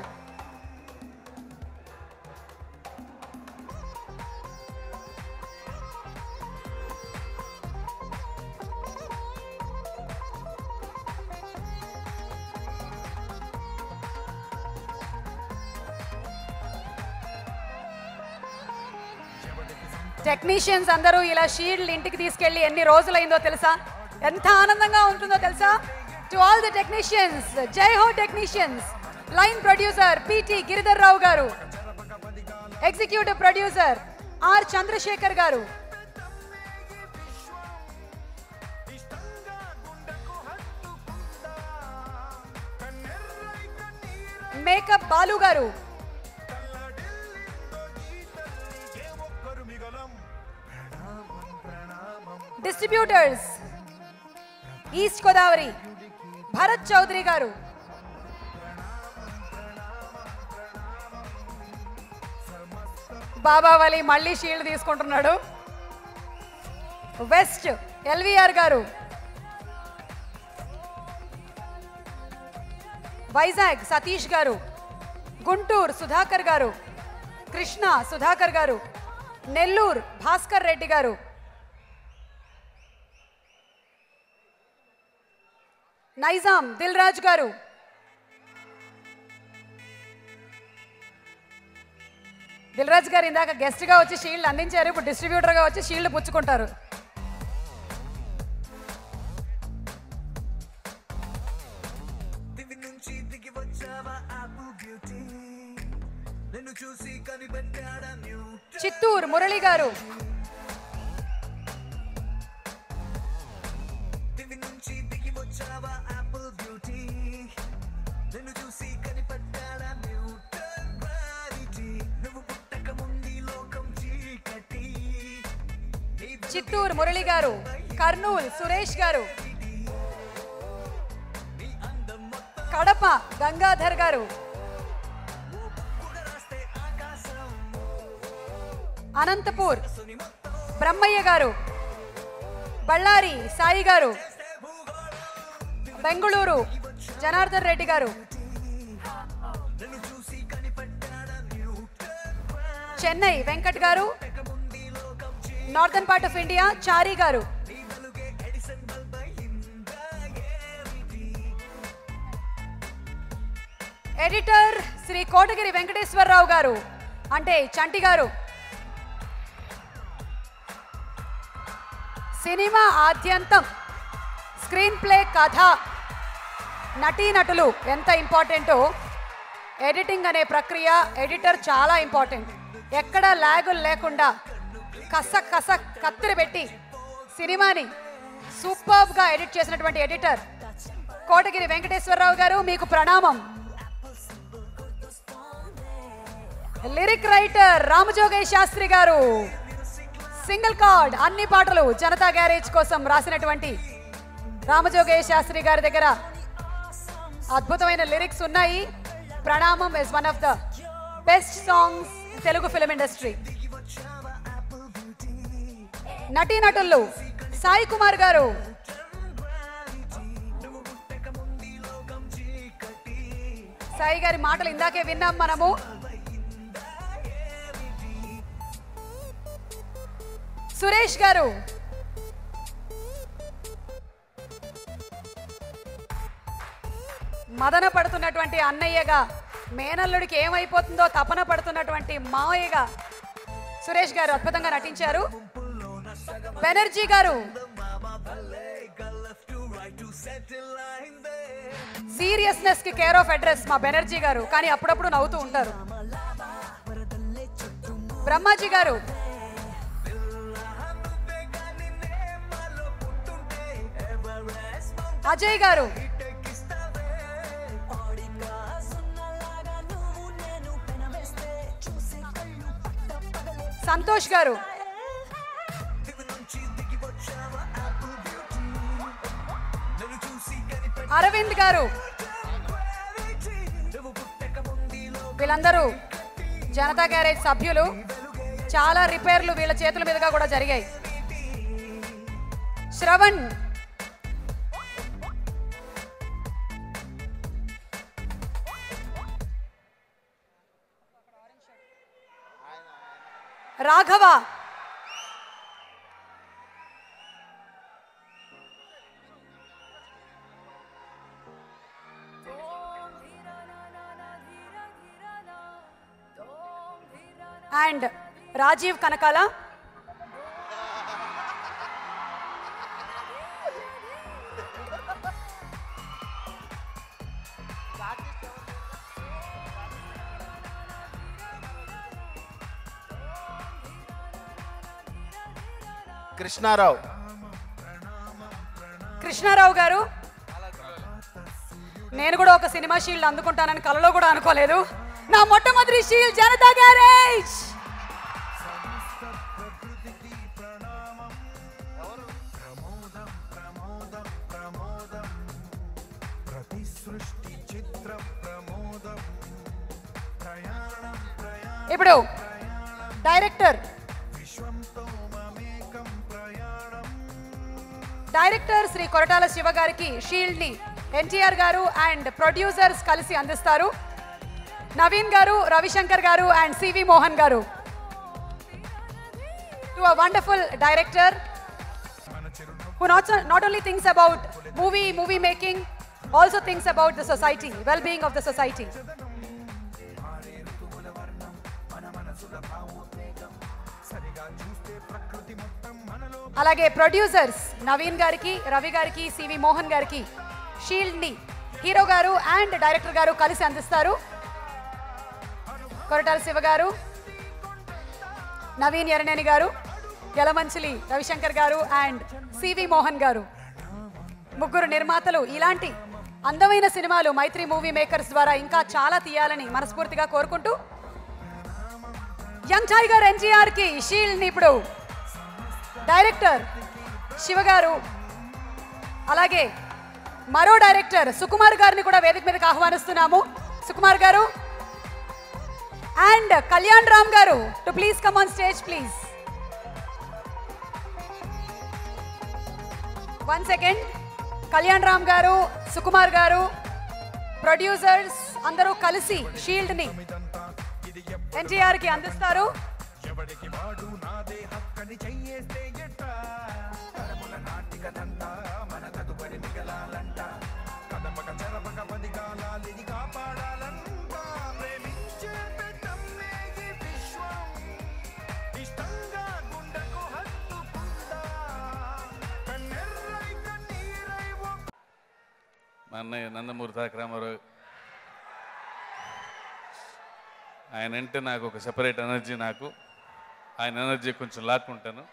Technicians అందరూ ఇలా షీల్డ్ ఇంటికి తీసుకెళ్లి ఎన్ని రోజులైందో తెలుసా? ఎంత ఆనందంగా ఉంటుందో తెలుసా? టు ఆల్ ది టెక్నీషియన్స్, జై హో technicians. Line producer PT Giridhar Rao garu, executive producer R Chandrasekhar garu, makeup Balu garu, distributors east Godavari Bharat Chowdary garu, Babavali మళ్ళీ షీల్డ్ తీసుకుంటున్నాడు, వెస్ట్ ఎల్విఆర్ గారు, వైజాగ్ సతీష్ గారు, గుంటూరు సుధాకర్ గారు, కృష్ణ సుధాకర్ గారు, నెల్లూరు భాస్కర్ రెడ్డి గారు, నైజాం దిల్ రాజు గారు, దిల్ రాజు గారు ఇందాక గెస్ట్ గా వచ్చి షీల్డ్ అందించారు, ఇప్పుడు డిస్ట్రిబ్యూటర్ గా వచ్చి షీల్డ్ పుచ్చుకుంటారు. చిత్తూరు మురళి గారు, చిత్తూరు మురళి గారు, కర్నూలు సురేష్ గారు, కడప గంగాధర్ గారు, అనంతపూర్ బ్రహ్మయ్య గారు, బళ్ళారి సాయి గారు, బెంగుళూరు జనార్దన్ రెడ్డి గారు, చెన్నై వెంకట్ గారు, నార్థన్ పార్ట్ ఆఫ్ ఇండియా చారి గారు, ఎడిటర్ శ్రీ కోటగిరి వెంకటేశ్వరరావు గారు అంటే చంటి గారు, సినిమా ఆద్యంతం స్క్రీన్ ప్లే, కథ, నటీనటులు ఎంత ఇంపార్టెంటో ఎడిటింగ్ అనే ప్రక్రియ, ఎడిటర్ చాలా ఇంపార్టెంట్. ఎక్కడా ల్యాగులు లేకుండా కస కత్తిరి పెట్టి సినిమాని సూపర్బ్గా ఎడిట్ చేసినటువంటి ఎడిటర్ కోటగిరి వెంకటేశ్వరరావు గారు, మీకు ప్రణామం. లిరిక్ రైటర్ రామజోగయ్య శాస్త్రి గారు, సింగిల్ కార్డ్ అన్ని పాటలు జనతా గ్యారేజ్ కోసం రాసినటువంటి రామజోగయ్య శాస్త్రి గారి దగ్గర అద్భుతమైన లిరిక్స్ ఉన్నాయి. ప్రణామం is one of the best songs Telugu film industry. నటీనటులు సాయి కుమార్ గారు, సాయి గారి మాటలు ఇందాకే విన్నాం మనము. సురేష్ గారు, మదన పడుతున్నటువంటి అన్నయ్యగా, మేనల్లుడికి ఏమైపోతుందో తపన పడుతున్నటువంటి మావయ్యగా సురేష్ గారు అద్భుతంగా నటించారు. బెనర్జీ గారు, సీరియస్నెస్ కి కేర్ ఆఫ్ అడ్రస్ మా బెనర్జీ గారు, కానీ అప్పుడప్పుడు నవ్వుతూ ఉంటారు. బ్రహ్మాజీ గారు, అజయ్ గారు, సంతోష్ గారు, అరవింద్ గారు, వీళ్ళందరూ జనతా గ్యారేజ్ సభ్యులు. చాలా రిపేర్లు వీళ్ళ చేతుల మీదుగా కూడా జరిగాయి. శ్రవణ్, రాఘవ, అండ్ రాజీవ్ కనకాల, కృష్ణారావు, కృష్ణారావు గారు, నేను కూడా ఒక సినిమా షీల్డ్ అందుకుంటానని కలలో కూడా అనుకోలేదు. నా మొట్టమొదటి షీల్డ్ జనతా గ్యారేజ్. ఇప్పుడు డైరెక్టర్ శ్రీ కొరటాల శివ గారికి షీల్డ్ ని ఎన్టీఆర్ గారు అండ్ ప్రొడ్యూసర్స్ కలిసి అందిస్తారు. నవీన్ గారు, రవిశంకర్ గారు అండ్ సివి మోహన్ గారు. To a wonderful director who not only thinks about movie making, also thinks about the society, well-being of the society. అలాగే ప్రొడ్యూసర్స్ నవీన్ గారికి, రవి గారికి, సివి మోహన్ గారికి షీల్డ్ ని హీరో గారు అండ్ డైరెక్టర్ గారు కలిసి అందిస్తారు. కొరటాల శివ గారు, నవీన్ ఎర్రనేని గారు, యలమంచిలి రవిశంకర్ గారు అండ్ సివి మోహన్ గారు, ముగ్గురు నిర్మాతలు. ఇలాంటి అందమైన సినిమాలు మైత్రి మూవీ మేకర్స్ ద్వారా ఇంకా చాలా తీయాలని మనస్ఫూర్తిగా కోరుకుంటూ, యంగ్ టైగర్ ఎన్టీఆర్ కి షీల్డ్ ని ఇప్పుడు డైరెక్టర్ శివ గారు, అలాగే మరో డైరెక్టర్ సుకుమార్ గారిని కూడా వేదిక మీదకి ఆహ్వానిస్తున్నాము. సుకుమార్ గారు అండ్ కళ్యాణ్ రామ్ గారు to please come on stage please. 1 second. Kalyan Ram గారు, సుకుమార్ గారు, ప్రొడ్యూసర్స్ అందరూ కలిసి షీల్డ్ ని ఎన్టీఆర్ కి అందిస్తారు. మా అన్నయ్య నందమూరి తారక రామారావు, ఆయన అంటే నాకు ఒక సెపరేట్ ఎనర్జీ. నాకు ఆయన ఎనర్జీ కొంచెం లాక్కుంటాను.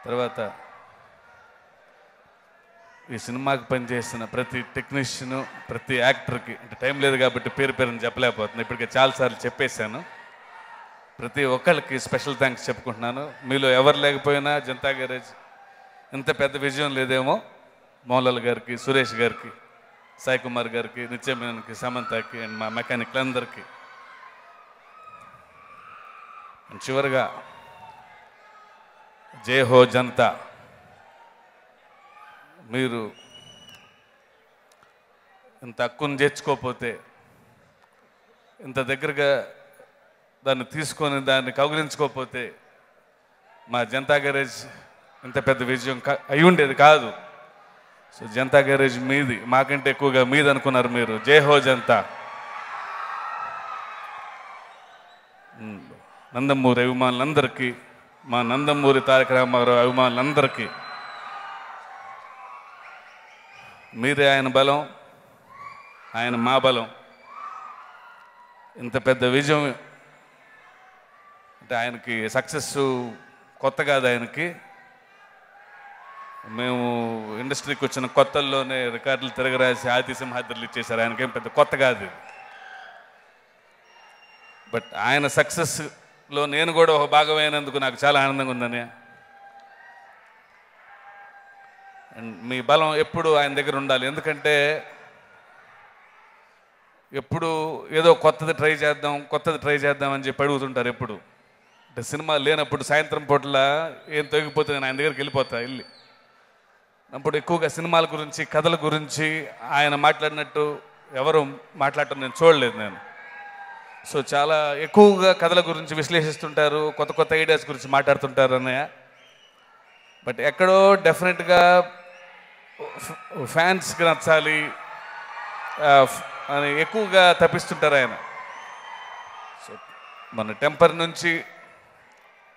తర్వాత ఈ సినిమాకి పనిచేసిన ప్రతి టెక్నీషియను, ప్రతి యాక్టర్కి, అంటే టైం లేదు కాబట్టి పేరుని చెప్పలేకపోతున్నాను, ఇప్పటికే చాలాసార్లు చెప్పేశాను. ప్రతి ఒక్కళ్ళకి స్పెషల్ థ్యాంక్స్ చెప్పుకుంటున్నాను. మీలో ఎవరు లేకపోయినా జనతా గ్యారేజ్ ఇంత పెద్ద విజయం లేదేమో. మోహన్లాల్ గారికి, సురేష్ గారికి, సాయి కుమార్ గారికి, నిత్యమేనన్కి, సమంతకి అండ్ మా మెకానిక్లందరికీ. అండ్ చివరిగా జై హో జనతా. మీరు ఇంత హక్కును చేర్చుకోకపోతే, ఇంత దగ్గరగా దాన్ని తీసుకొని దాన్ని కౌగిలించుకోకపోతే మా జనతా గ్యారేజ్ ఇంత పెద్ద విజయం అయి ఉండేది కాదు. సో జనతా గ్యారేజ్ మీది, మాకంటే ఎక్కువగా మీది అనుకున్నారు మీరు. జై హో జనతా. నందమూరి అభిమానులందరికీ మా నందమూరి తారక రామారావు అభిమానులందరికీ మీరే ఆయన బలం, ఆయన మా బలం. ఇంత పెద్ద విజయం అంటే ఆయనకి సక్సెస్ కొత్త కాదు ఆయనకి. మేము ఇండస్ట్రీకి వచ్చిన కొత్తల్లోనే రికార్డులు తిరగరాసి ఆది సింహాద్రులు ఇచ్చేశారు. ఆయనకేం పెద్ద కొత్త కాదు. బట్ ఆయన సక్సెస్లో నేను కూడా ఒక భాగమైనందుకు నాకు చాలా ఆనందంగా ఉందని. అండ్ మీ బలం ఎప్పుడు ఆయన దగ్గర ఉండాలి. ఎందుకంటే ఎప్పుడు ఏదో కొత్తది ట్రై చేద్దాం అని చెప్పి అడుగుతుంటారు. ఎప్పుడు అంటే సినిమా లేనప్పుడు సాయంత్రం పూటల ఏం తొగిపోతే నేను ఆయన దగ్గరికి వెళ్ళి అప్పుడు ఎక్కువగా సినిమాల గురించి, కథల గురించి ఆయన మాట్లాడినట్టు ఎవరు మాట్లాడటం నేను చూడలేదు నేను. సో చాలా ఎక్కువగా కథల గురించి విశ్లేషిస్తుంటారు, కొత్త కొత్త ఐడియాస్ గురించి మాట్లాడుతుంటారు అన్నయ్య. బట్ ఎక్కడో డెఫినెట్గా ఫ్యాన్స్కి నచ్చాలి అని ఎక్కువగా తప్పిస్తుంటారు ఆయన. సో మన టెంపర్ నుంచి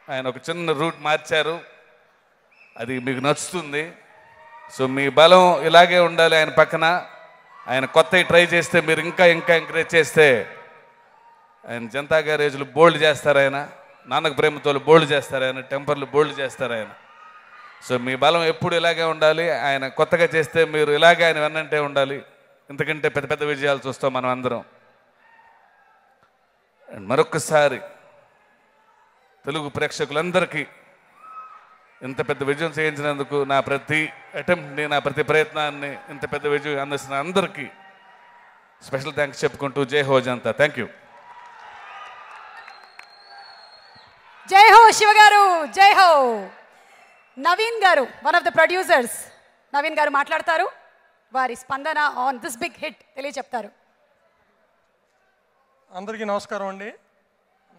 ఆయన ఒక చిన్న రూట్ మార్చారు, అది మీకు నచ్చుతుంది. సో మీ బలం ఇలాగే ఉండాలి ఆయన పక్కన. ఆయన కొత్తవి ట్రై చేస్తే మీరు ఇంకా ఎంకరేజ్ చేస్తే ఆయన జనతా గ్యారేజ్లు బోల్డ్ చేస్తారు, ఆయన నాన్నకు ప్రేమతోలు బోల్డ్ చేస్తారు, ఆయన టెంపర్లు బోల్డ్ చేస్తారు ఆయన. సో మీ బలం ఎప్పుడు ఇలాగే ఉండాలి. ఆయన కొత్తగా చేస్తే మీరు ఇలాగే ఆయన వెన్నంటే ఉండాలి. ఇంతకంటే పెద్ద పెద్ద విజయాలు చూస్తాం మనం అందరం. అండ్ మరొక్కసారి తెలుగు ప్రేక్షకులందరికీ ఇంత పెద్ద విజయం చేయించినందుకు నా ప్రతి అటెంప్ట్ని, నా ప్రతి ప్రయత్నాన్ని ఇంత పెద్ద విజయం అందిస్తున్న అందరికీ స్పెషల్ థ్యాంక్స్ చెప్పుకుంటూ జై హో జనతా. Thank you. జై హో శివ గారు, జై హో. నవీన్ గారు, one of the producers, Naveen గారు మాట్లాడతారు. వారి స్పందన ఆన్ దిస్ బిగ్ హిట్ తెలియచెప్తారు. అందరికీ నమస్కారం అండి.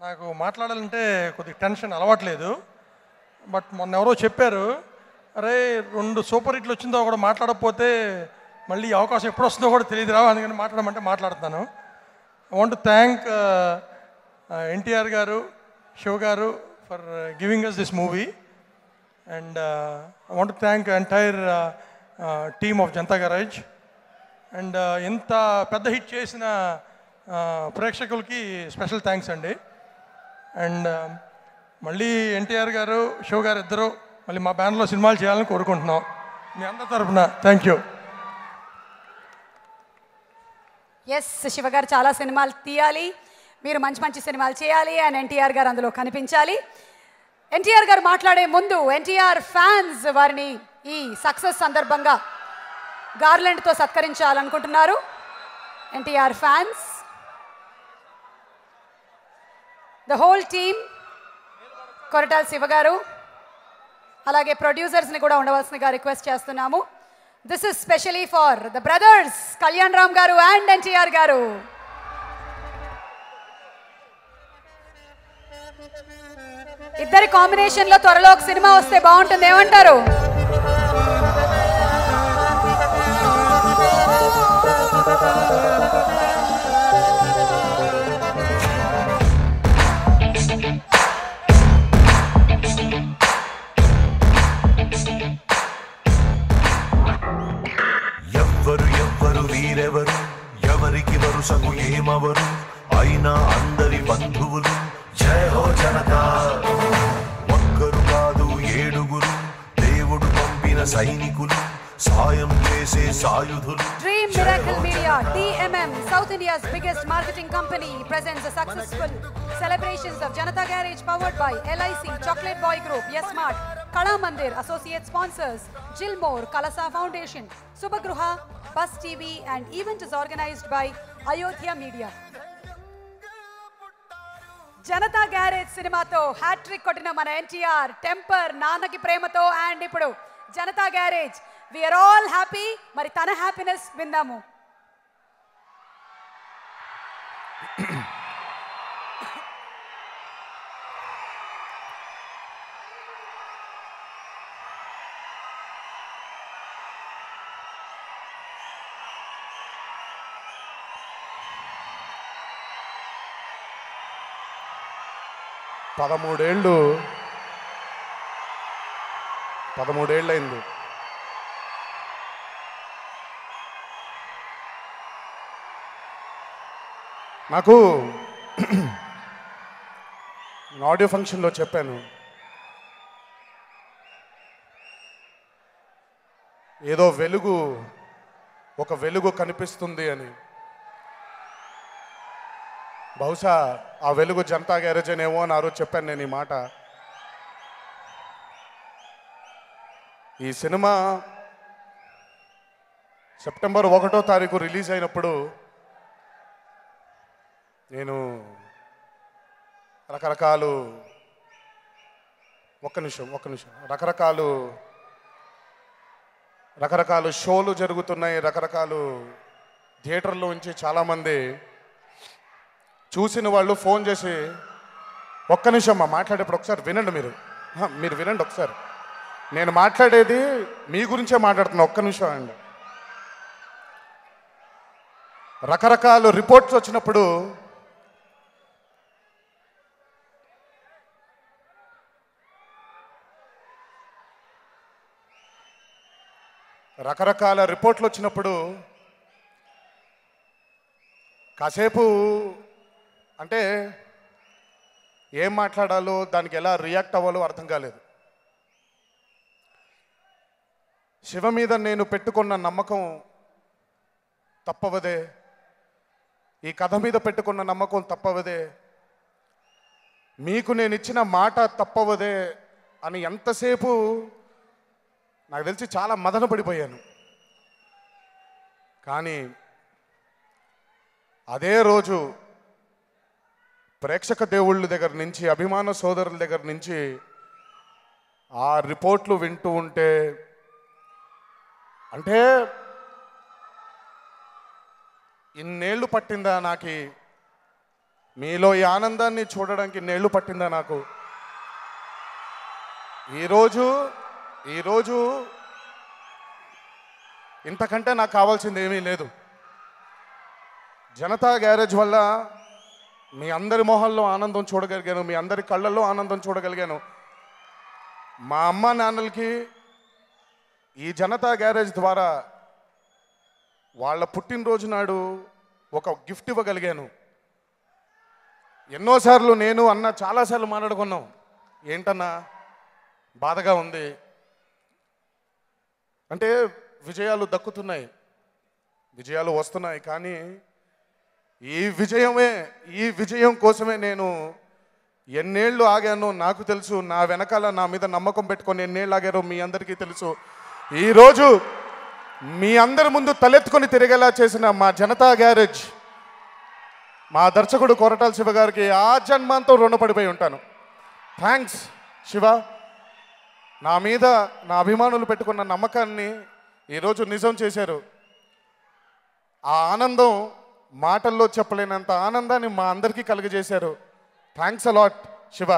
నాకు మాట్లాడాలంటే కొద్దిగా టెన్షన్ అలవాట్లేదు. బట్ మొన్న ఎవరో చెప్పారు, అరే 2 సూపర్ హిట్లు వచ్చిందో కూడా మాట్లాడకపోతే మళ్ళీ అవకాశం ఎప్పుడు వస్తుందో కూడా తెలియదురా, అందుకని మాట్లాడమంటే మాట్లాడుతున్నాను. I want to thank NTR గారు, శివ గారు for giving us this movie. And I want to thank entire team of Janatha Garage. And ఇంత పెద్ద హిట్ చేసిన ప్రేక్షకులకి స్పెషల్ థ్యాంక్స్ అండి. అండ్ మళ్ళీ ఎన్టీఆర్ గారు, శివ గారు ఇద్దరు మళ్ళీ మా బ్యానర్లో సినిమాలు చేయాలని కోరుకుంటున్నాం మీ అందరి తరఫున. Thank you. ఎస్, శివ గారు చాలా సినిమాలు తీయాలి, మీరు మంచి మంచి సినిమాలు చేయాలి, అండ్ ఎన్టీఆర్ గారు అందులో కనిపించాలి. ఎన్టీఆర్ గారు మాట్లాడే ముందు ఎన్టీఆర్ ఫ్యాన్స్ వారిని ఈ సక్సెస్ సందర్భంగా గార్లెండ్తో సత్కరించాలనుకుంటున్నారు. NTR fans, the whole team, Koratala Siva garu, అలాగే ప్రొడ్యూసర్స్ని కూడా ఉండవలసిందిగా రిక్వెస్ట్ చేస్తున్నాము. This is specially for the brothers Kalyan Ram garu and NTR గారు. ఇద్దరి కాంబినేషన్లో త్వరలో ఒక సినిమా వస్తే బాగుంటుంది, ఏమంటారు? ఎవ్వరు వీరెవరు, ఎవరికి వరుసకు ఏమవరు, అయినా అందరి బంధువులు. జయ హో జనతా. ఒక్కరు కాదు 7 దేవుడు పంపిన సైనికులు, సాయం చేసే సాయుధులు. Dream Miracle Media, DMM, South India's biggest marketing company, presents the successful celebrations of Janata Garage powered by LIC, Chocolate Boy Group, Yes Mart, Kala Mandir, associate sponsors, Gilmore, Kalasa Foundation, Subhagruha, Bus TV, and event is organized by Ayodhya Media. Janatha Garage సినిమాతో hat trick కొట్టిన మన NTR, Temper, నాన్నకి ప్రేమతో, and ఇప్పుడు Janatha Garage. We are all happy. మరి తన happiness విందాము. పదమూడేళ్ళు 13 ఏళ్ళైంది. నాకు ఆడియో ఫంక్షన్లో చెప్పాను, ఏదో ఒక వెలుగు కనిపిస్తుంది అని. బహుశా ఆ వెలుగు జనతా గ్యారేజ్ అనేమో అని ఆ రోజు చెప్పాను నేను ఈ మాట. ఈ సినిమా సెప్టెంబర్ 1వ తారీఖు రిలీజ్ అయినప్పుడు నేను రకరకాలు షోలు జరుగుతున్నాయి, రకరకాలు థియేటర్లో నుంచి చాలామంది చూసిన వాళ్ళు ఫోన్ చేసి, ఒక్క నిమిషం మాట్లాడేప్పుడు ఒకసారి వినండి, మీరు వినండి ఒకసారి, నేను మాట్లాడేది మీ గురించే మాట్లాడుతున్నా, ఒక్క నిమిషం అండి. రకరకాల రిపోర్ట్స్ వచ్చినప్పుడు కాసేపు అంటే ఏం మాట్లాడాలో, దానికి ఎలా రియాక్ట్ అవ్వాలో అర్థం కాలేదు. శివ మీద నేను పెట్టుకున్న నమ్మకం తప్పవదే, ఈ కథ మీద పెట్టుకున్న నమ్మకం తప్పవదే, మీకు నేను ఇచ్చిన మాట తప్పవదే అని ఎంతసేపు నాకు తెలిసి చాలా మదన పడిపోయాను. కానీ అదే రోజు ప్రేక్షక దేవుళ్ళ దగ్గర నుంచి, అభిమాన సోదరుల దగ్గర నుంచి ఆ రిపోర్ట్లు వింటూ ఉంటే, అంటే ఇన్నేళ్ళు పట్టిందా నాకు మీలో ఈ ఆనందాన్ని చూడడానికి, ఇన్నేళ్ళు పట్టిందా నాకు? ఈరోజు ఇంతకంటే నాకు కావాల్సింది ఏమీ లేదు. జనతా గ్యారేజ్ వల్ల మీ అందరి మొహాల్లో ఆనందం చూడగలిగాను, మీ అందరి కళ్ళల్లో ఆనందం చూడగలిగాను. మా అమ్మ నాన్నలకి ఈ జనతా గ్యారేజ్ ద్వారా వాళ్ళ పుట్టినరోజు నాడు ఒక గిఫ్ట్ ఇవ్వగలిగాను. ఎన్నోసార్లు నేను అన్న చాలాసార్లు మాట్లాడుకున్నాం, ఏంటన్నా బాధగా ఉంది అంటే, విజయాలు దక్కుతున్నాయి, విజయాలు వస్తున్నాయి, కానీ ఈ విజయం కోసమే నేను ఎన్నేళ్ళు ఆగానో నాకు తెలుసు. నా వెనకాల నా మీద నమ్మకం పెట్టుకొని ఎన్నేళ్ళు ఆగారో మీ అందరికీ తెలుసు. ఈరోజు మీ అందరి ముందు తలెత్తుకొని తిరిగేలా చేసిన మా జనతా గ్యారేజ్, మా దర్శకుడు కొరటాల శివ గారికి ఆ జన్మాంతం రుణపడిపోయి ఉంటాను. థ్యాంక్స్ శివ. నా మీద నా అభిమానులు పెట్టుకున్న నమ్మకాన్ని ఈరోజు నిజం చేశారు. ఆ ఆనందం మాటల్లో చెప్పలేనంత ఆనందాన్ని మా అందరికీ కలుగజేశారు. Thanks a lot Shiva.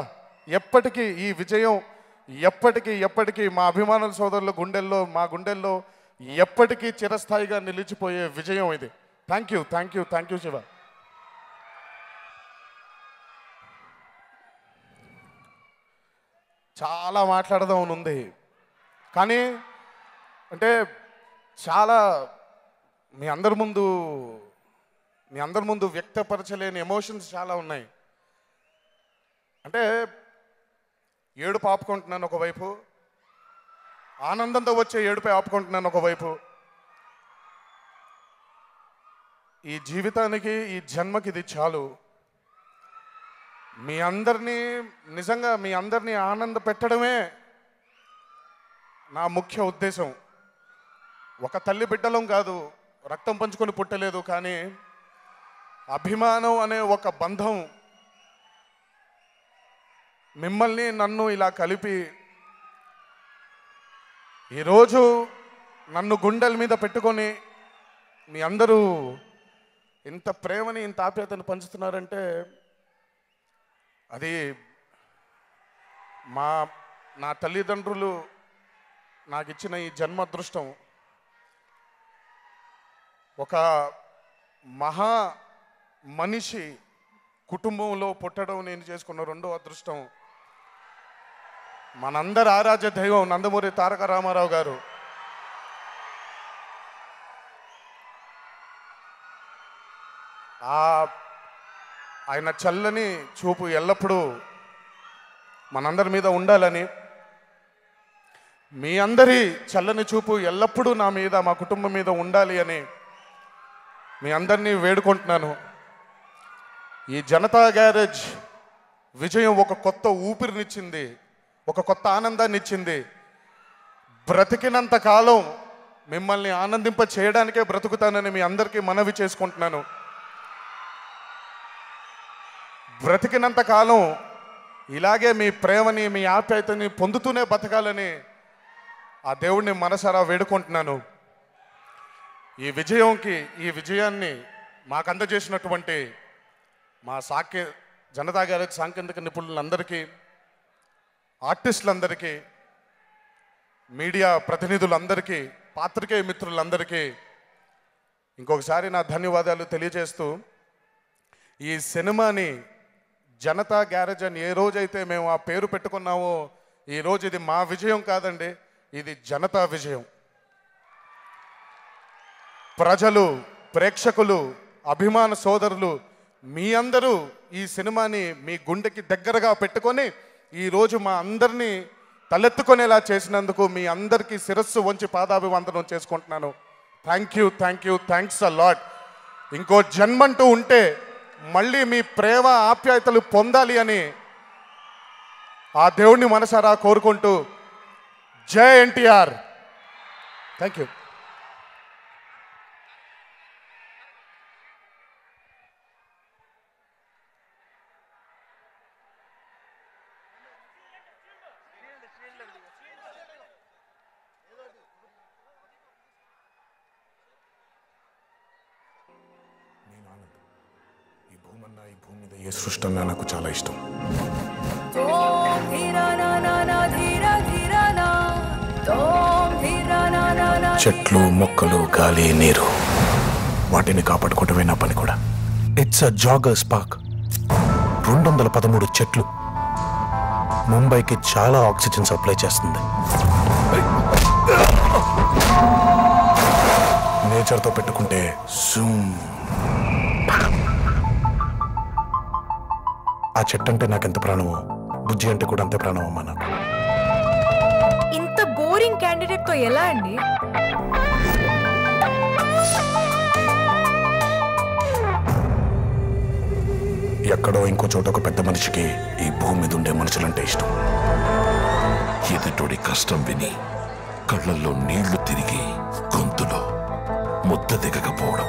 ఎప్పటికీ ఈ విజయం ఎప్పటికీ మా అభిమానుల సోదరుల గుండెల్లో, మా గుండెల్లో ఎప్పటికీ చిరస్థాయిగా నిలిచిపోయే విజయం ఇది. Thank you Shiva. చాలా మాట్లాడదాం ఉంది, కానీ అంటే చాలా మీ అందరి ముందు వ్యక్తపరచలేని ఎమోషన్స్ చాలా ఉన్నాయి. అంటే ఏడుపు ఆపుకుంటున్నాను ఒకవైపు, ఆనందంతో వచ్చే ఏడుపై ఆపుకుంటున్నాను ఒకవైపు. ఈ జీవితానికి, ఈ జన్మకి ఇది చాలు. నిజంగా మీ అందరినీ ఆనంద పెట్టడమే నా ముఖ్య ఉద్దేశం. ఒక తల్లి బిడ్డలం కాదు, రక్తం పంచుకొని పుట్టలేదు, కానీ అభిమానం అనే ఒక బంధం మిమ్మల్ని నన్ను ఇలా కలిపి ఈరోజు నన్ను గుండెల మీద పెట్టుకొని మీ అందరూ ఇంత ప్రేమని, ఇంత ఆప్యాయతను పంచుతున్నారంటే అది నా తల్లిదండ్రులు నాకు ఇచ్చిన ఈ జన్మ అదృష్టం. ఒక మహా మనిషి కుటుంబంలో పుట్టడం నేను చేసుకున్న రెండో అదృష్టం. మనందరి ఆరాధ్య దైవం నందమూరి తారక రామారావు గారు ఆయన చల్లని చూపు ఎల్లప్పుడూ మనందరి మీద ఉండాలని, మీ అందరి చల్లని చూపు ఎల్లప్పుడూ నా మీద, మా కుటుంబం మీద ఉండాలి అని మీ అందరినీ వేడుకుంటున్నాను. ఈ జనతా గ్యారేజ్ విజయం ఒక కొత్త ఊపిరినిచ్చింది, ఒక కొత్త ఆనందాన్ని ఇచ్చింది. బ్రతికినంత కాలం మిమ్మల్ని ఆనందింప చేయడానికే బ్రతుకుతానని మీ అందరికీ మనవి చేసుకుంటున్నాను. బ్రతికినంత కాలం ఇలాగే మీ ప్రేమని, మీ ఆప్యాయతని పొందుతూనే బతకాలని ఆ దేవుడిని మనసారా వేడుకుంటున్నాను. ఈ విజయాన్ని మాకు అందజేసినటువంటి మా జనతా గ్యారేజ్ సాంకేతిక నిపుణులందరికీ, ఆర్టిస్టులందరికీ, మీడియా ప్రతినిధులందరికీ, పాత్రికేయ మిత్రులందరికీ ఇంకొకసారి నా ధన్యవాదాలు తెలియజేస్తూ, ఈ సినిమాని జనతా గ్యారేజ్ అని ఏ రోజైతే మేము ఆ పేరు పెట్టుకున్నామో, ఈరోజు ఇది మా విజయం కాదండి, ఇది జనతా విజయం. ప్రజలు, ప్రేక్షకులు, అభిమాన సోదరులు మీ అందరూ ఈ సినిమాని మీ గుండెకి దగ్గరగా పెట్టుకొని ఈరోజు మా అందరినీ తలెత్తుకునేలా చేసినందుకు మీ అందరికీ శిరస్సు వంచి పాదాభివందనం చేసుకుంటున్నాను. Thanks a lot. ఇంకో జన్మంటూ ఉంటే మళ్ళీ మీ ప్రేమ ఆప్యాయతలు పొందాలి అని ఆ దేవుణ్ణి మనసారా కోరుకుంటూ, జై ఎన్టీఆర్. Thank you. ఈ సృష్టి అన్నా నాకు చాలా ఇష్టం. చెట్లు, మొక్కలు, గాలి, నీరు, వాటిని కాపాడుకోవటమే నా పని కూడా. It's a joggers park. 213 చెట్లు ముంబైకి చాలా ఆక్సిజన్ సప్లై చేస్తుంది. నేచర్తో పెట్టుకుంటే ఆ చెట్టు అంటే నాకెంత ప్రాణమో, బుజ్జి అంటే కూడా అంతే ప్రాణం అమ్మా నాకు. ఇంత బోరింగ్ క్యాండిడేట్ తో ఎలా అండి? ఎక్కడో ఇంకో చోట ఒక పెద్ద మనిషికి ఈ భూమి మీద ఉండే మనుషులంటే ఇష్టం. ఎదుటోడి కష్టం విని కళ్ళల్లో నీళ్లు తిరిగి గొంతులో ముద్ద దిగకపోవడం.